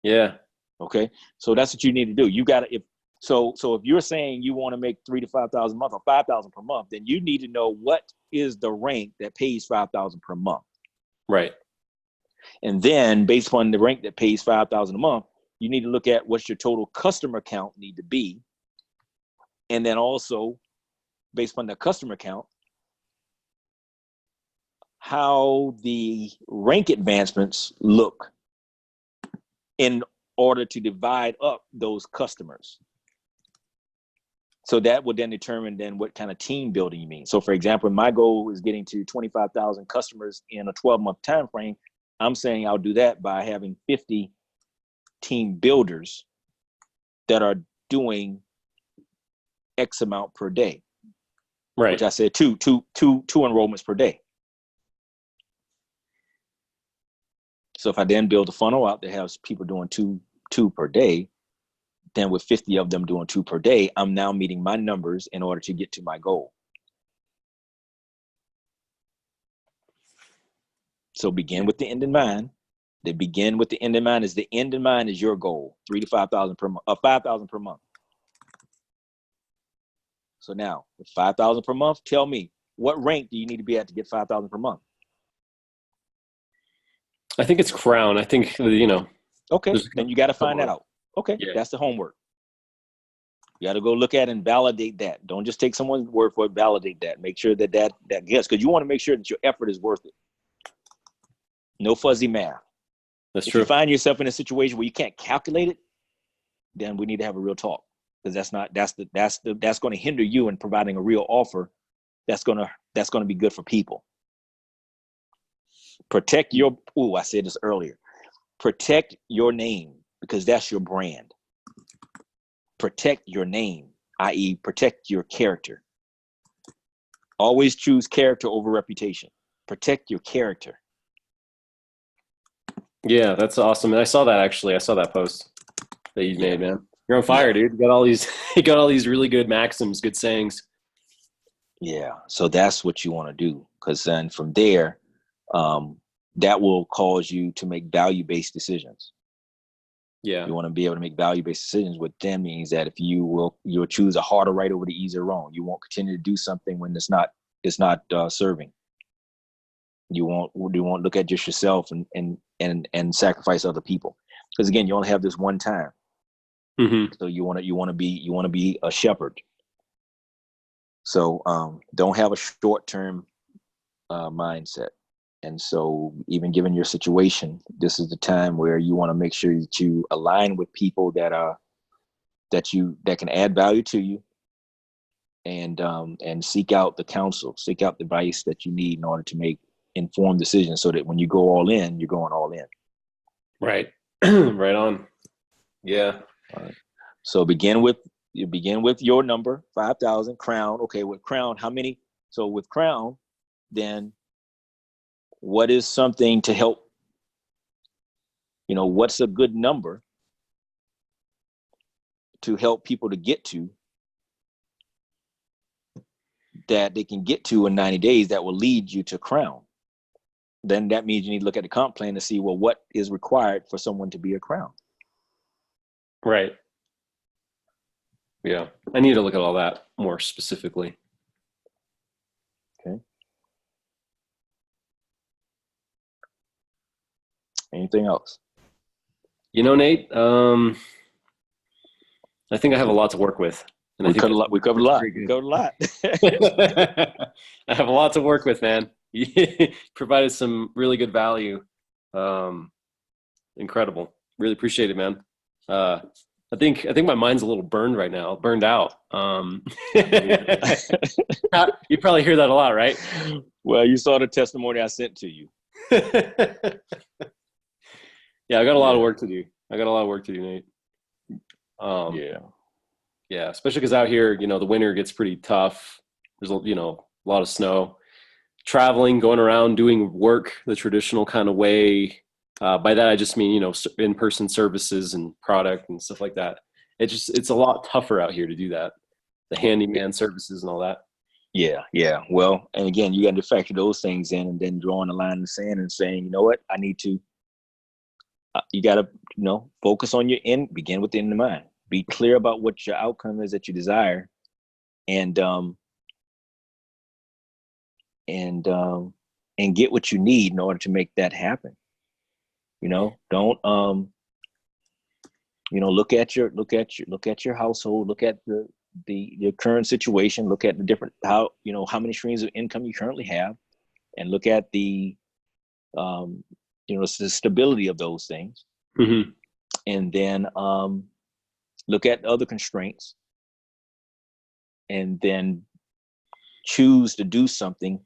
Yeah. Okay. So that's what you need to do. You got to, so if you're saying you want to make $3,000 to $5,000 a month or $5,000 per month, then you need to know what is the rank that pays $5,000 per month. Right. And then based upon the rank that pays $5,000 a month, you need to look at what's your total customer count need to be. And then also based upon the customer count, how the rank advancements look in order to divide up those customers. So that would then determine then what kind of team building you mean. So for example, my goal is getting to 25,000 customers in a 12-month time frame. I'm saying I'll do that by having 50 team builders that are doing X amount per day. Right. Which I said two enrollments per day. So if I then build a funnel out that has people doing two per day, then with 50 of them doing 2 per day, I'm now meeting my numbers in order to get to my goal. So begin with the end in mind. They begin with the end in mind. The end in mind is your goal, 3,000 to 5,000 per month, 5,000 per month. So now with 5,000 per month, tell me, what rank do you need to be at to get 5,000 per month? I think it's Crown. I think, Okay, then you got to find that out. Okay, yeah. That's the homework. You got to go look at and validate that. Don't just take someone's word for it. Validate that. Make sure that gets, because you want to make sure that your effort is worth it. No fuzzy math. That's if true. you find yourself in a situation where you can't calculate it, then we need to have a real talk, because that's going to hinder you in providing a real offer. That's going to be good for people. Protect your. I said this earlier. Protect your name, because that's your brand. Protect your name, i.e., protect your character. Always choose character over reputation. Protect your character. Yeah, that's awesome. And I saw that actually. I saw that post that you made, man. You're on fire, dude. You got all these really good maxims, good sayings. Yeah. So that's what you want to do, because then from there, that will cause you to make value-based decisions. Yeah. You want to be able to make value-based decisions, which then means that if you'll choose a harder right over the easier wrong. You won't continue to do something when it's not serving. You won't look at just yourself and sacrifice other people, because again, you only have this one time. Mm-hmm. So you want to be a shepherd. So don't have a short-term mindset. And so even given your situation, this is the time where you want to make sure that you align with people that can add value to you, and seek out the counsel, seek out the advice that you need in order to make informed decisions, so that when you go all in, you're going all in. Right. Right on. Yeah. All right. So begin with your number, 5,000. Crown. Okay, with Crown, how many? So with Crown, then what is something to help? What's a good number to help people to get to, that they can get to in 90 days, that will lead you to Crown? Then that means you need to look at the comp plan to see, well, what is required for someone to be a Crown? Right. Yeah. I need to look at all that more specifically. Okay. Anything else? Nate, I think I have a lot to work with. And We covered a lot. We covered a lot. I have a lot to work with, man. You provided some really good value. Incredible. Really appreciate it, man. I think my mind's a little burned out. You probably hear that a lot, right? Well, you saw the testimony I sent to you. Yeah, I got a lot of work to do. Nate. Yeah, especially because out here, the winter gets pretty tough. There's a lot of snow. Traveling, going around, doing work the traditional kind of way. By that I just mean in-person services and product and stuff like that. It's a lot tougher out here to do that. The handyman services and all that. Yeah. Well, and again, you got to factor those things in, and then drawing a line in the sand and saying, you know what, I need to. You got to focus on your end. Begin with the end in mind. Be clear about what your outcome is that you desire, and get what you need in order to make that happen. Don't look at your household, look at your current situation, look at the different how many streams of income you currently have, and look at the the stability of those things, Mm-hmm. and then look at other constraints, and then choose to do something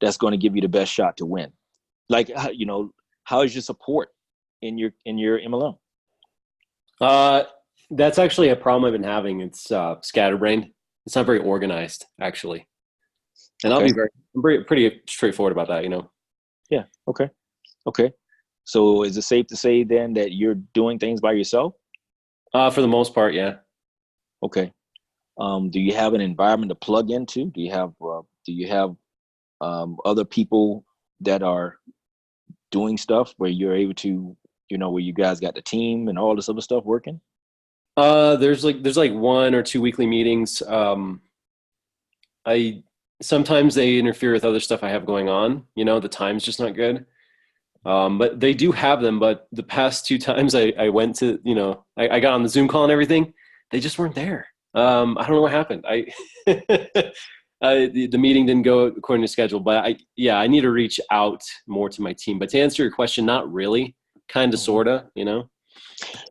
that's going to give you the best shot to win. Like, how is your support in your MLM? That's actually a problem I've been having. It's scatterbrained. It's not very organized, actually. And Okay. I'm pretty straightforward about that, Yeah. Okay. So is it safe to say then that you're doing things by yourself? For the most part, yeah. Okay. Do you have an environment to plug into? Do you have other people that are doing stuff where you're able to, where you guys got the team and all this other stuff working? There's like 1 or 2 weekly meetings. I sometimes they interfere with other stuff I have going on. The time's just not good. But they do have them. But the past 2 times I went to, I got on the Zoom call and everything. They just weren't there. I don't know what happened. The meeting didn't go according to schedule, but I need to reach out more to my team. But to answer your question, not really, kind of, sorta,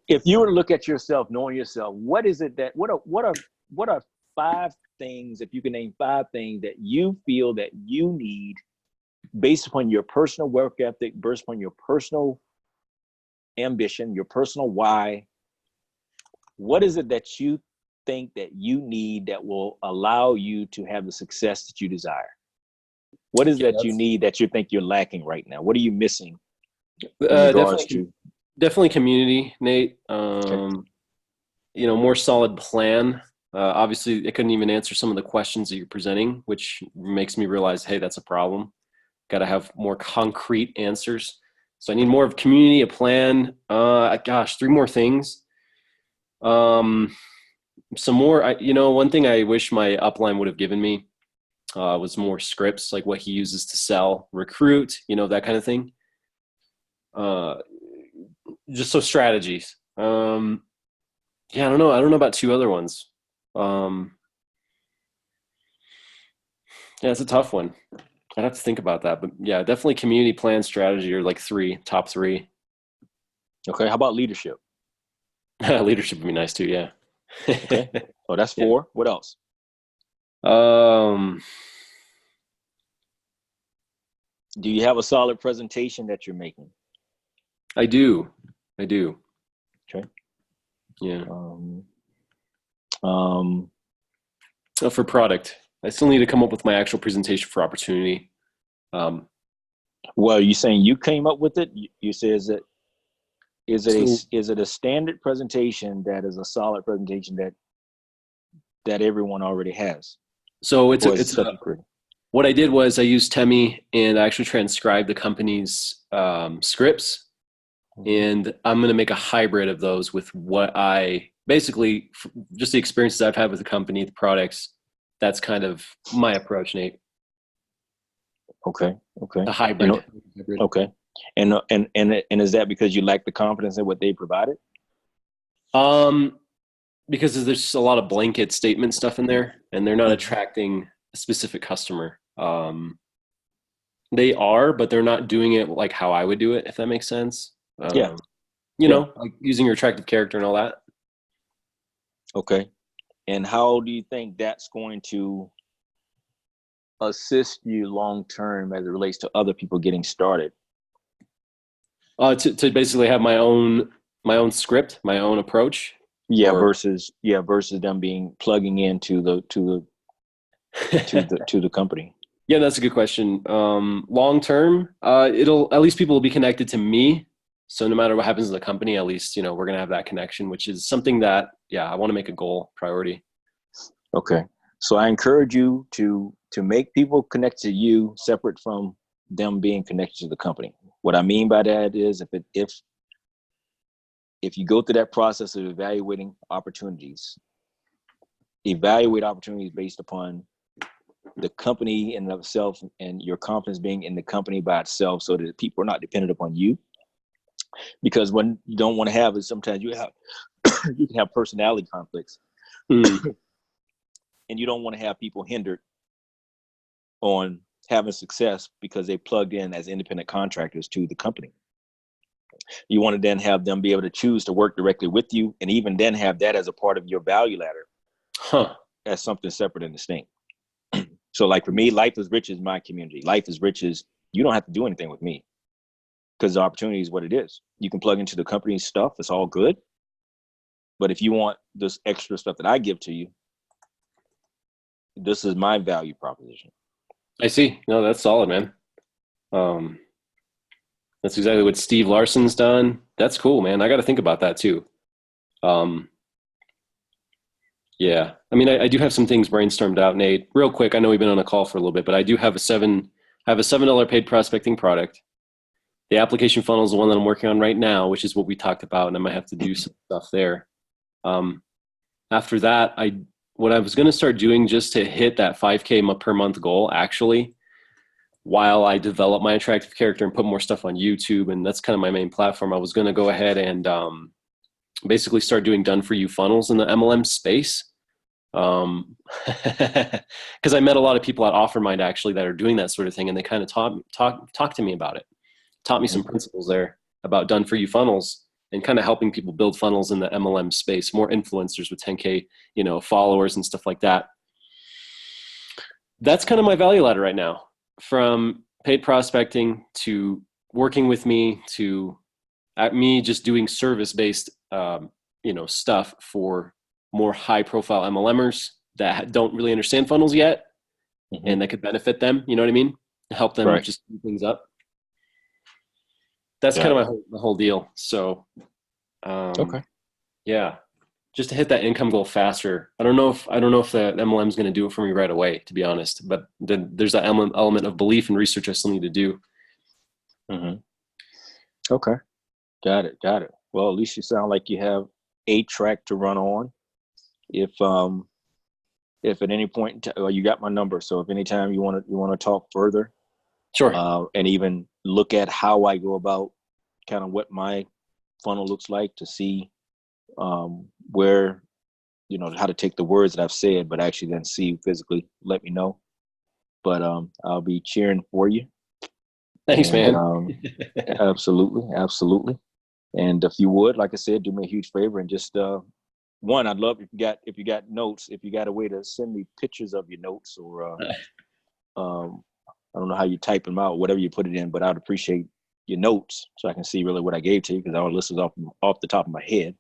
If you were to look at yourself, knowing yourself, what are 5 things, if you can name 5 things that you feel that you need based upon your personal work ethic, based upon your personal ambition, your personal why? What is it that you think that you need that will allow you to have the success that you desire? What is that you need that you think you're lacking right now? What are you missing in regards to? Definitely community, Nate. Okay. More solid plan. Obviously, I couldn't even answer some of the questions that you're presenting, which makes me realize, hey, that's a problem. Got to have more concrete answers. So I need more of community, a plan. 3 more things. Some more. One thing I wish my upline would have given me was more scripts, like what he uses to sell, recruit, that kind of thing. Just so strategies. I don't know. I don't know about 2 other ones. It's a tough one. I'd have to think about that, but yeah, definitely community plan, strategy are like top 3. Okay. How about leadership? Leadership would be nice too. Yeah. Okay. Oh, that's 4. Yeah. What else? Do you have a solid presentation that you're making? I do. Okay. Yeah. For product, I still need to come up with my actual presentation for opportunity. Well, you saying you came up with it? You say is it a standard presentation that is a solid presentation that everyone already has? So what I did was I used Temi and I actually transcribed the company's scripts. And I'm going to make a hybrid of those with what I basically, just the experiences I've had with the company, the products. That's kind of my approach, Nate. Okay. A hybrid. Okay. And is that because you lack the confidence in what they provided? Because there's a lot of blanket statement stuff in there, and they're not attracting a specific customer. They are, but they're not doing it like how I would do it, if that makes sense. Like using your attractive character and all that. Okay. And how do you think that's going to assist you long term as it relates to other people getting started? To basically have my own script, my own approach. Versus them plugging into the company. Yeah, that's a good question. Long term, it'll at least people will be connected to me. So no matter what happens in the company, at least, we're going to have that connection, which is something that, I want to make a goal, priority. Okay. So I encourage you to make people connect to you separate from them being connected to the company. What I mean by that is if you go through that process of evaluate opportunities based upon the company in and of itself and your confidence being in the company by itself, so that people are not dependent upon you. Because what you don't want to have is sometimes you can have personality conflicts. And you don't want to have people hindered on having success because they plugged in as independent contractors to the company. You want to then have them be able to choose to work directly with you, and even then have that as a part of your value ladder, as something separate and distinct. So like for me, Life is Rich is my community. Life is Rich is, you don't have to do anything with me because the opportunity is what it is. You can plug into the company's stuff. It's all good. But if you want this extra stuff that I give to you, this is my value proposition. I see. No, that's solid, man. That's exactly what Steve Larson's done. That's cool, man. I got to think about that too. Yeah. I mean, I do have some things brainstormed out, Nate. Real quick, I know we've been on a call for a little bit, but I do have a $7 paid prospecting product. The application funnel is the one that I'm working on right now, which is what we talked about, and I might have to do some stuff there. After that, what I was going to start doing just to hit that 5K per month goal, actually, while I develop my attractive character and put more stuff on YouTube, and that's kind of my main platform, I was going to go ahead and basically start doing done for you funnels in the MLM space. Because I met a lot of people at OfferMind actually that are doing that sort of thing, and they kind of talk to me about it, taught me some principles there about done for you funnels and kind of helping people build funnels in the MLM space, more influencers with 10K, followers and stuff like that. That's kind of my value ladder right now, from paid prospecting to working with me to me just doing service-based, stuff for more high-profile MLMers that don't really understand funnels yet, and that could benefit them. You know what I mean? Help them just do things up. That's kind of my whole deal. So, yeah, just to hit that income goal faster. I don't know if the MLM is going to do it for me right away, to be honest. But then there's that element of belief and research I still need to do. Okay, got it. Well, at least you sound like you have a track to run on. If at any point you got my number, so if anytime you want to talk further, sure, and even look at how I go about kind of what my funnel looks like to see where, how to take the words that I've said, but actually then see physically, let me know. But I'll be cheering for you. Thanks, man. Absolutely. And if you would, like I said, do me a huge favor and just one, I'd love if you got notes, if you got a way to send me pictures of your notes, or I don't know how you type them out, whatever you put it in, but I'd appreciate your notes so I can see really what I gave to you, because I would list it off the top of my head.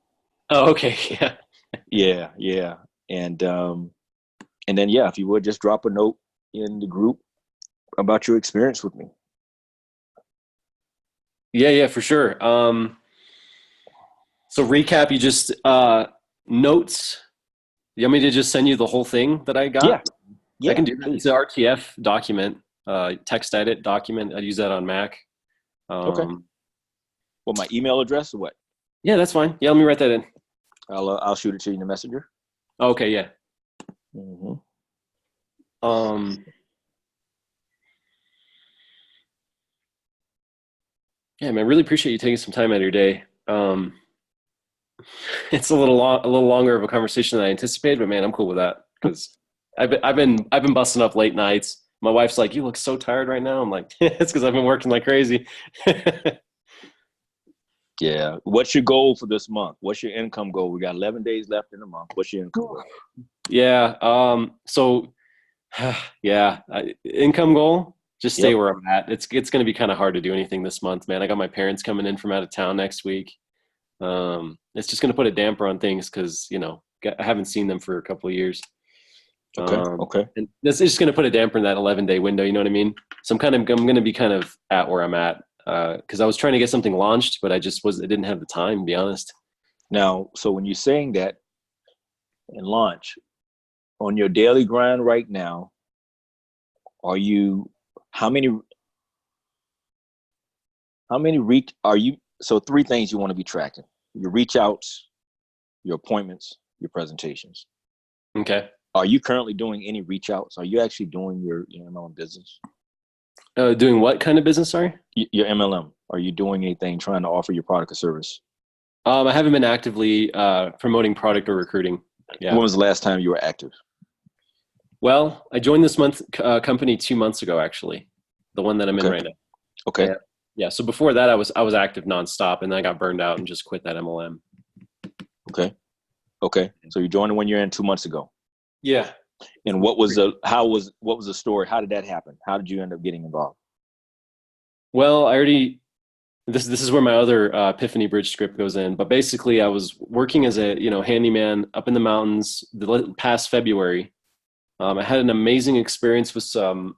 Oh, okay. Yeah. Yeah. And then, if you would just drop a note in the group about your experience with me. Yeah, for sure. So recap, you just notes. You want me to just send you the whole thing that I got? Yeah, I can do that. It's an RTF document, text edit document. I use that on Mac. Okay. Well, my email address or what? Yeah, that's fine. Yeah, let me write that in. I'll shoot it to you in the messenger. Okay, yeah. Yeah, man, really appreciate you taking some time out of your day. It's a little longer of a conversation than I anticipated, but man, I'm cool with that because I've been busting up late nights. My wife's like, "You look so tired right now." I'm like, "It's because I've been working like crazy." Yeah. What's your goal for this month? What's your income goal? We got 11 days left in the month. What's your income goal? Yeah. Income goal. Just stay where I'm at. It's going to be kind of hard to do anything this month, man. I got my parents coming in from out of town next week. It's just going to put a damper on things because, I haven't seen them for a couple of years. Okay. And this is just going to put a damper in that 11-day window. You know what I mean? So I'm going to be kind of at where I'm at because I was trying to get something launched, but I didn't have the time, to be honest. Now, so when you're saying that and launch on your daily grind right now, how many so 3 things you want to be tracking: your reach outs, your appointments, your presentations. Okay. Are you currently doing any reach outs? Are you actually doing your MLM business? Doing what kind of business, sorry? Your MLM. Are you doing anything trying to offer your product or service? I haven't been actively promoting product or recruiting. Yeah. When was the last time you were active? Well, I joined this company 2 months ago, actually, the one that I'm in Okay. right now. Okay. Yeah, yeah. So before that, I was active nonstop, and then I got burned out and just quit that MLM. Okay. Okay. So you joined the one you're in 2 months ago. Yeah. And what was the story? How did that happen? How did you end up getting involved? Well, I already this is where my other Epiphany Bridge script goes in. But basically, I was working as a handyman up in the mountains past February. I had an amazing experience with the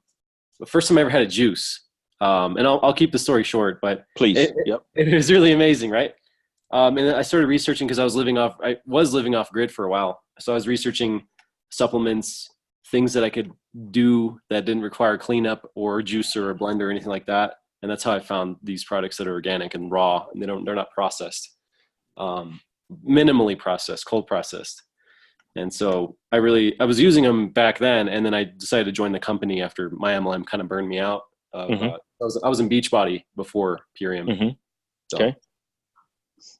first time I ever had a juice. And I'll keep the story short, but Please. Yep. it was really amazing, right? And I started researching because I was living off grid for a while. So I was researching supplements, things that I could do that didn't require cleanup or juicer or a blender or anything like that. And that's how I found these products that are organic and raw, and they're not processed, um, minimally processed, cold processed. And so I was using them back then, and then I decided to join the company after my MLM kind of burned me out. Mm-hmm. I was in Beachbody before Purium. Mm-hmm. So. Okay.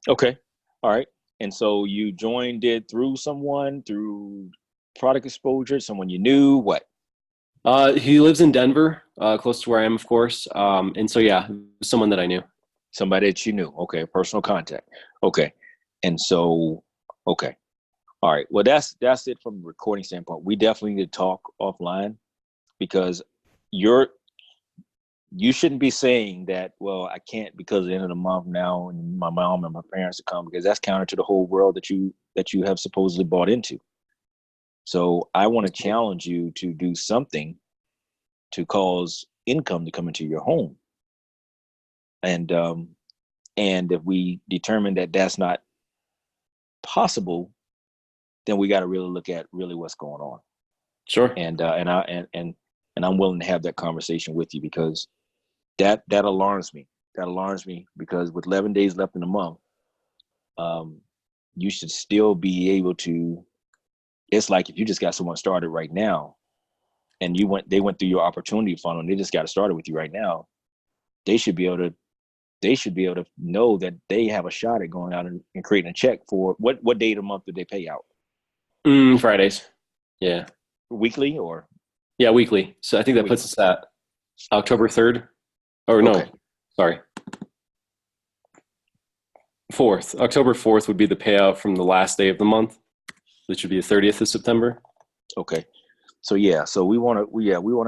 Okay. All right. And so you joined it through someone, through product exposure, someone you knew, what? He lives in Denver, close to where I am, of course. And so, yeah, someone that I knew. Somebody that you knew. Okay. Personal contact. Okay. And so, okay. All right. Well, that's it from a recording standpoint. We definitely need to talk offline because you shouldn't be saying that, well, I can't because at the end of the month now and my mom and my parents are coming, because that's counter to the whole world that you have supposedly bought into. So I want to challenge you to do something to cause income to come into your home. And if we determine that that's not possible, then we got to really look at really what's going on. Sure. And I'm willing to have that conversation with you because that alarms me. That alarms me because with 11 days left in the month, you should still be able to. It's like if you just got someone started right now, and they went through your opportunity funnel, and they just got started with you right now. They should be able to know that they have a shot at going out and creating a check for what day of the month did they pay out? Fridays. Yeah. Weekly or? Yeah, weekly. So I think that puts us at October 3rd. Or no, Okay. sorry. 4th. October 4th would be the payout from the last day of the month, which would be the 30th of September. Okay. So yeah, so we want to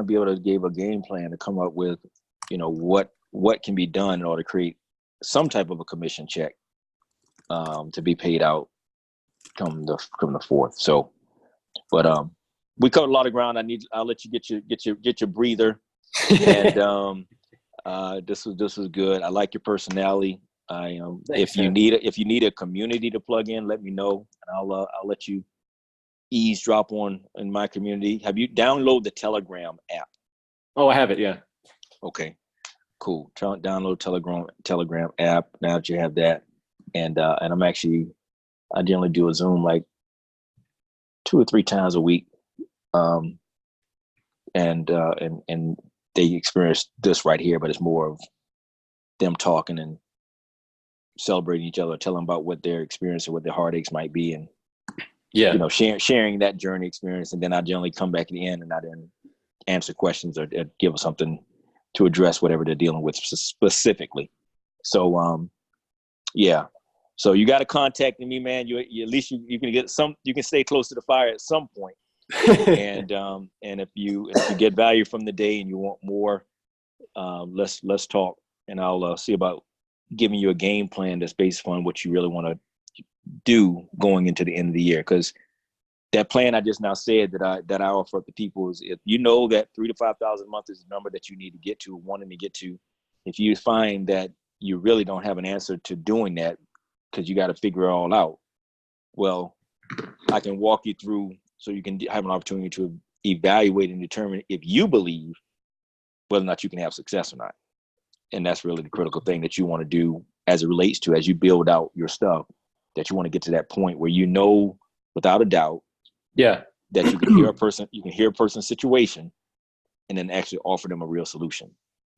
be able to give a game plan to come up with, what can be done in order to create some type of a commission check to be paid out come the 4th. So, but we covered a lot of ground. I'll let you get your breather. And this was good. I like your personality. Thanks, if you need a community to plug in, let me know, and I'll let you eavesdrop in my community. Have you download the Telegram app? Oh, I have it. Yeah. Okay, cool. Download Telegram app now that you have that, and I generally do a Zoom like 2 or 3 times a week, and they experience this right here, but it's more of them talking and celebrating each other, telling about what their experience or what their heartaches might be, and sharing that journey experience. And then I generally come back at the end and I then answer questions or give something to address whatever they're dealing with specifically. So yeah. So you got to contact me, man. You at least you can get you can stay close to the fire at some point. and if you get value from the day and you want more, let's talk, and I'll see about giving you a game plan that's based on what you really want to do going into the end of the year. Because that plan I just now said that I offer up to people is, if you know that 3,000 to 5,000 a month is the number that you need to get to, wanting to get to, if you find that you really don't have an answer to doing that because you got to figure it all out, well, I can walk you through so you can have an opportunity to evaluate and determine if you believe whether or not you can have success or not. And that's really the critical thing that you want to do as it relates to, as you build out your stuff, that you want to get to that point where you know without a doubt that you can hear a person's situation and then actually offer them a real solution,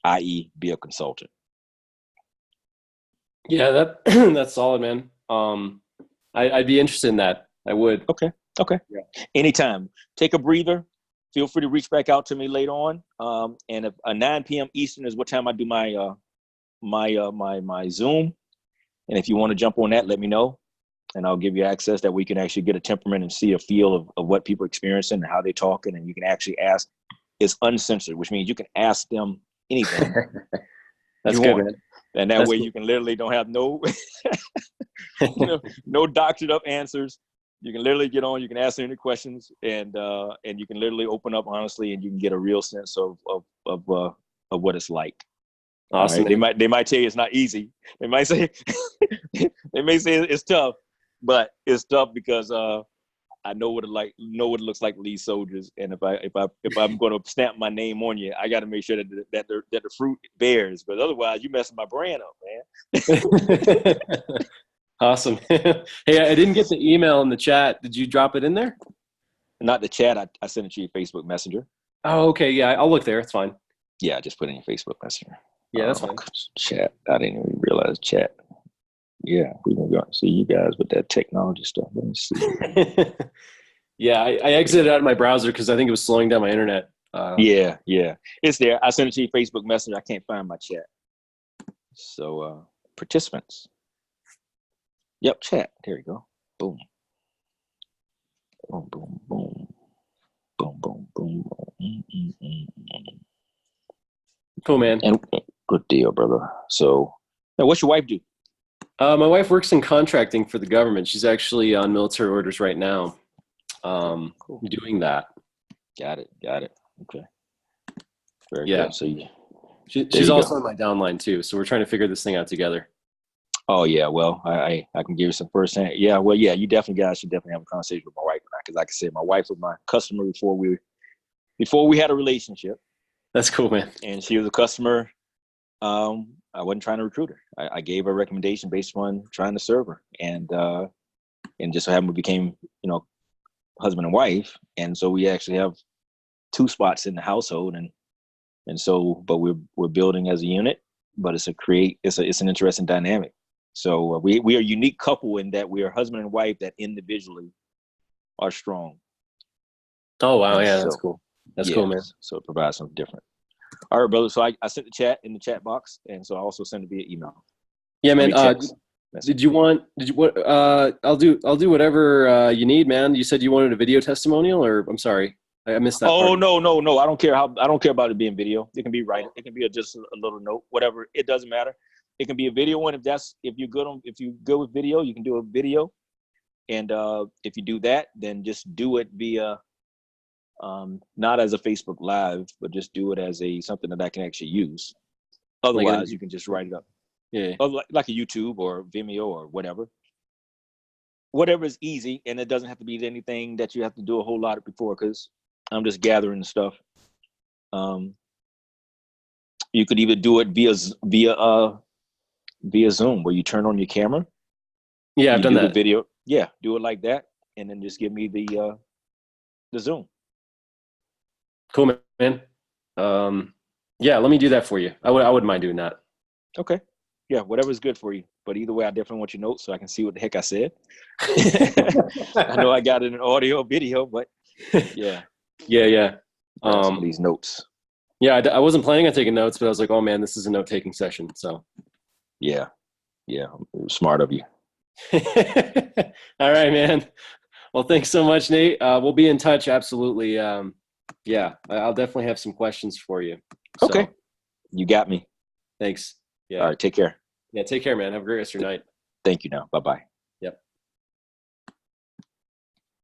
i.e. be a consultant. Yeah, that's solid, man. I'd be interested in that. I would. Okay. Yeah. Anytime. Take a breather. feel free to reach back out to me later on. And if 9 p.m. Eastern is what time I do my Zoom. And if you want to jump on that, let me know, and I'll give you access that we can actually get a temperament and see a feel of what people are experiencing and how they're talking. And you can actually ask. It's uncensored, which means you can ask them anything. That's you good, want. man. And that That's way cool. you can literally don't have no no doctored up answers. You can literally get on, you can ask any questions, and you can literally open up honestly, and you can get a real sense of what it's like. Awesome. All right? They might tell you it's not easy. They might say they may say it's tough, but it's tough because I know what it looks like to lead soldiers, and if I'm going to stamp my name on you, I got to make sure that the fruit bears. But otherwise, you messing my brand up, man. Awesome. Hey, I didn't get the email in the chat. Did you drop it in there? Not the chat. I sent it to your Facebook Messenger. Oh, okay. Yeah, I'll look there. It's fine. Yeah, I just put it in your Facebook Messenger. Yeah, that's fine. Chat. I didn't even realize chat. Yeah, we're going to see you guys with that technology stuff. Let me see. Yeah, I exited out of my browser because I think it was slowing down my internet. Yeah. It's there. I sent it to your Facebook Messenger. I can't find my chat. So, participants. Yep, chat. There you go. Boom. Boom, boom, boom. Boom, boom, boom. Cool, man. And good deal, brother. So, now what's your wife do? My wife works in contracting for the government. She's actually on military orders right now, Cool. doing that. Got it. Okay. Very Yeah. good. So she's also on my downline too. So we're trying to figure this thing out together. Oh yeah, well, I can give you some firsthand. Yeah, well, yeah, you guys should definitely have a conversation with my wife, because like I said, my wife was my customer before we had a relationship. That's cool, man. And she was a customer. I wasn't trying to recruit her. I gave her a recommendation based on trying to serve her, and just so happened we became, husband and wife, and so we actually have 2 spots in the household, and so, but we're building as a unit, but it's an interesting dynamic. So we are a unique couple in that we are husband and wife that individually are strong. Oh wow, and yeah, so, that's cool. That's cool, man. So it provides something different. All right, brother. So I sent the chat in the chat box, and so I also sent it via email. Yeah, man. Did you what? I'll do whatever you need, man. You said you wanted a video testimonial, or I'm sorry, I missed that. Oh part. No. I don't care about it being video. It can be writing. It can be just a little note, whatever. It doesn't matter. It can be a video one if you're good with video, you can do a video. And if you do that, then just do it via not as a Facebook Live, but just do it as something that I can actually use. Otherwise, you can just write it up. Yeah. Like a YouTube or Vimeo or whatever. Whatever is easy, and it doesn't have to be anything that you have to do a whole lot of before, because I'm just gathering the stuff. You could even do it via Zoom, where you turn on your camera. Yeah, I've done that. The video. Yeah, do it like that, and then just give me the Zoom. Cool, man. Yeah, let me do that for you. I wouldn't mind doing that. Okay. Yeah, whatever's good for you. But either way, I definitely want your notes so I can see what the heck I said. I know I got it in audio, video, but yeah. Yeah. Some of these notes. Yeah, I wasn't planning on taking notes, but I was like, oh man, this is a note-taking session. So. Yeah. Smart of you. All right, man. Well, thanks so much, Nate. We'll be in touch. Absolutely. Yeah, I'll definitely have some questions for you. So, okay. You got me. Thanks. Yeah. All right. Take care. Yeah. Take care, man. Have a great rest of your night. Thank you now. Bye-bye.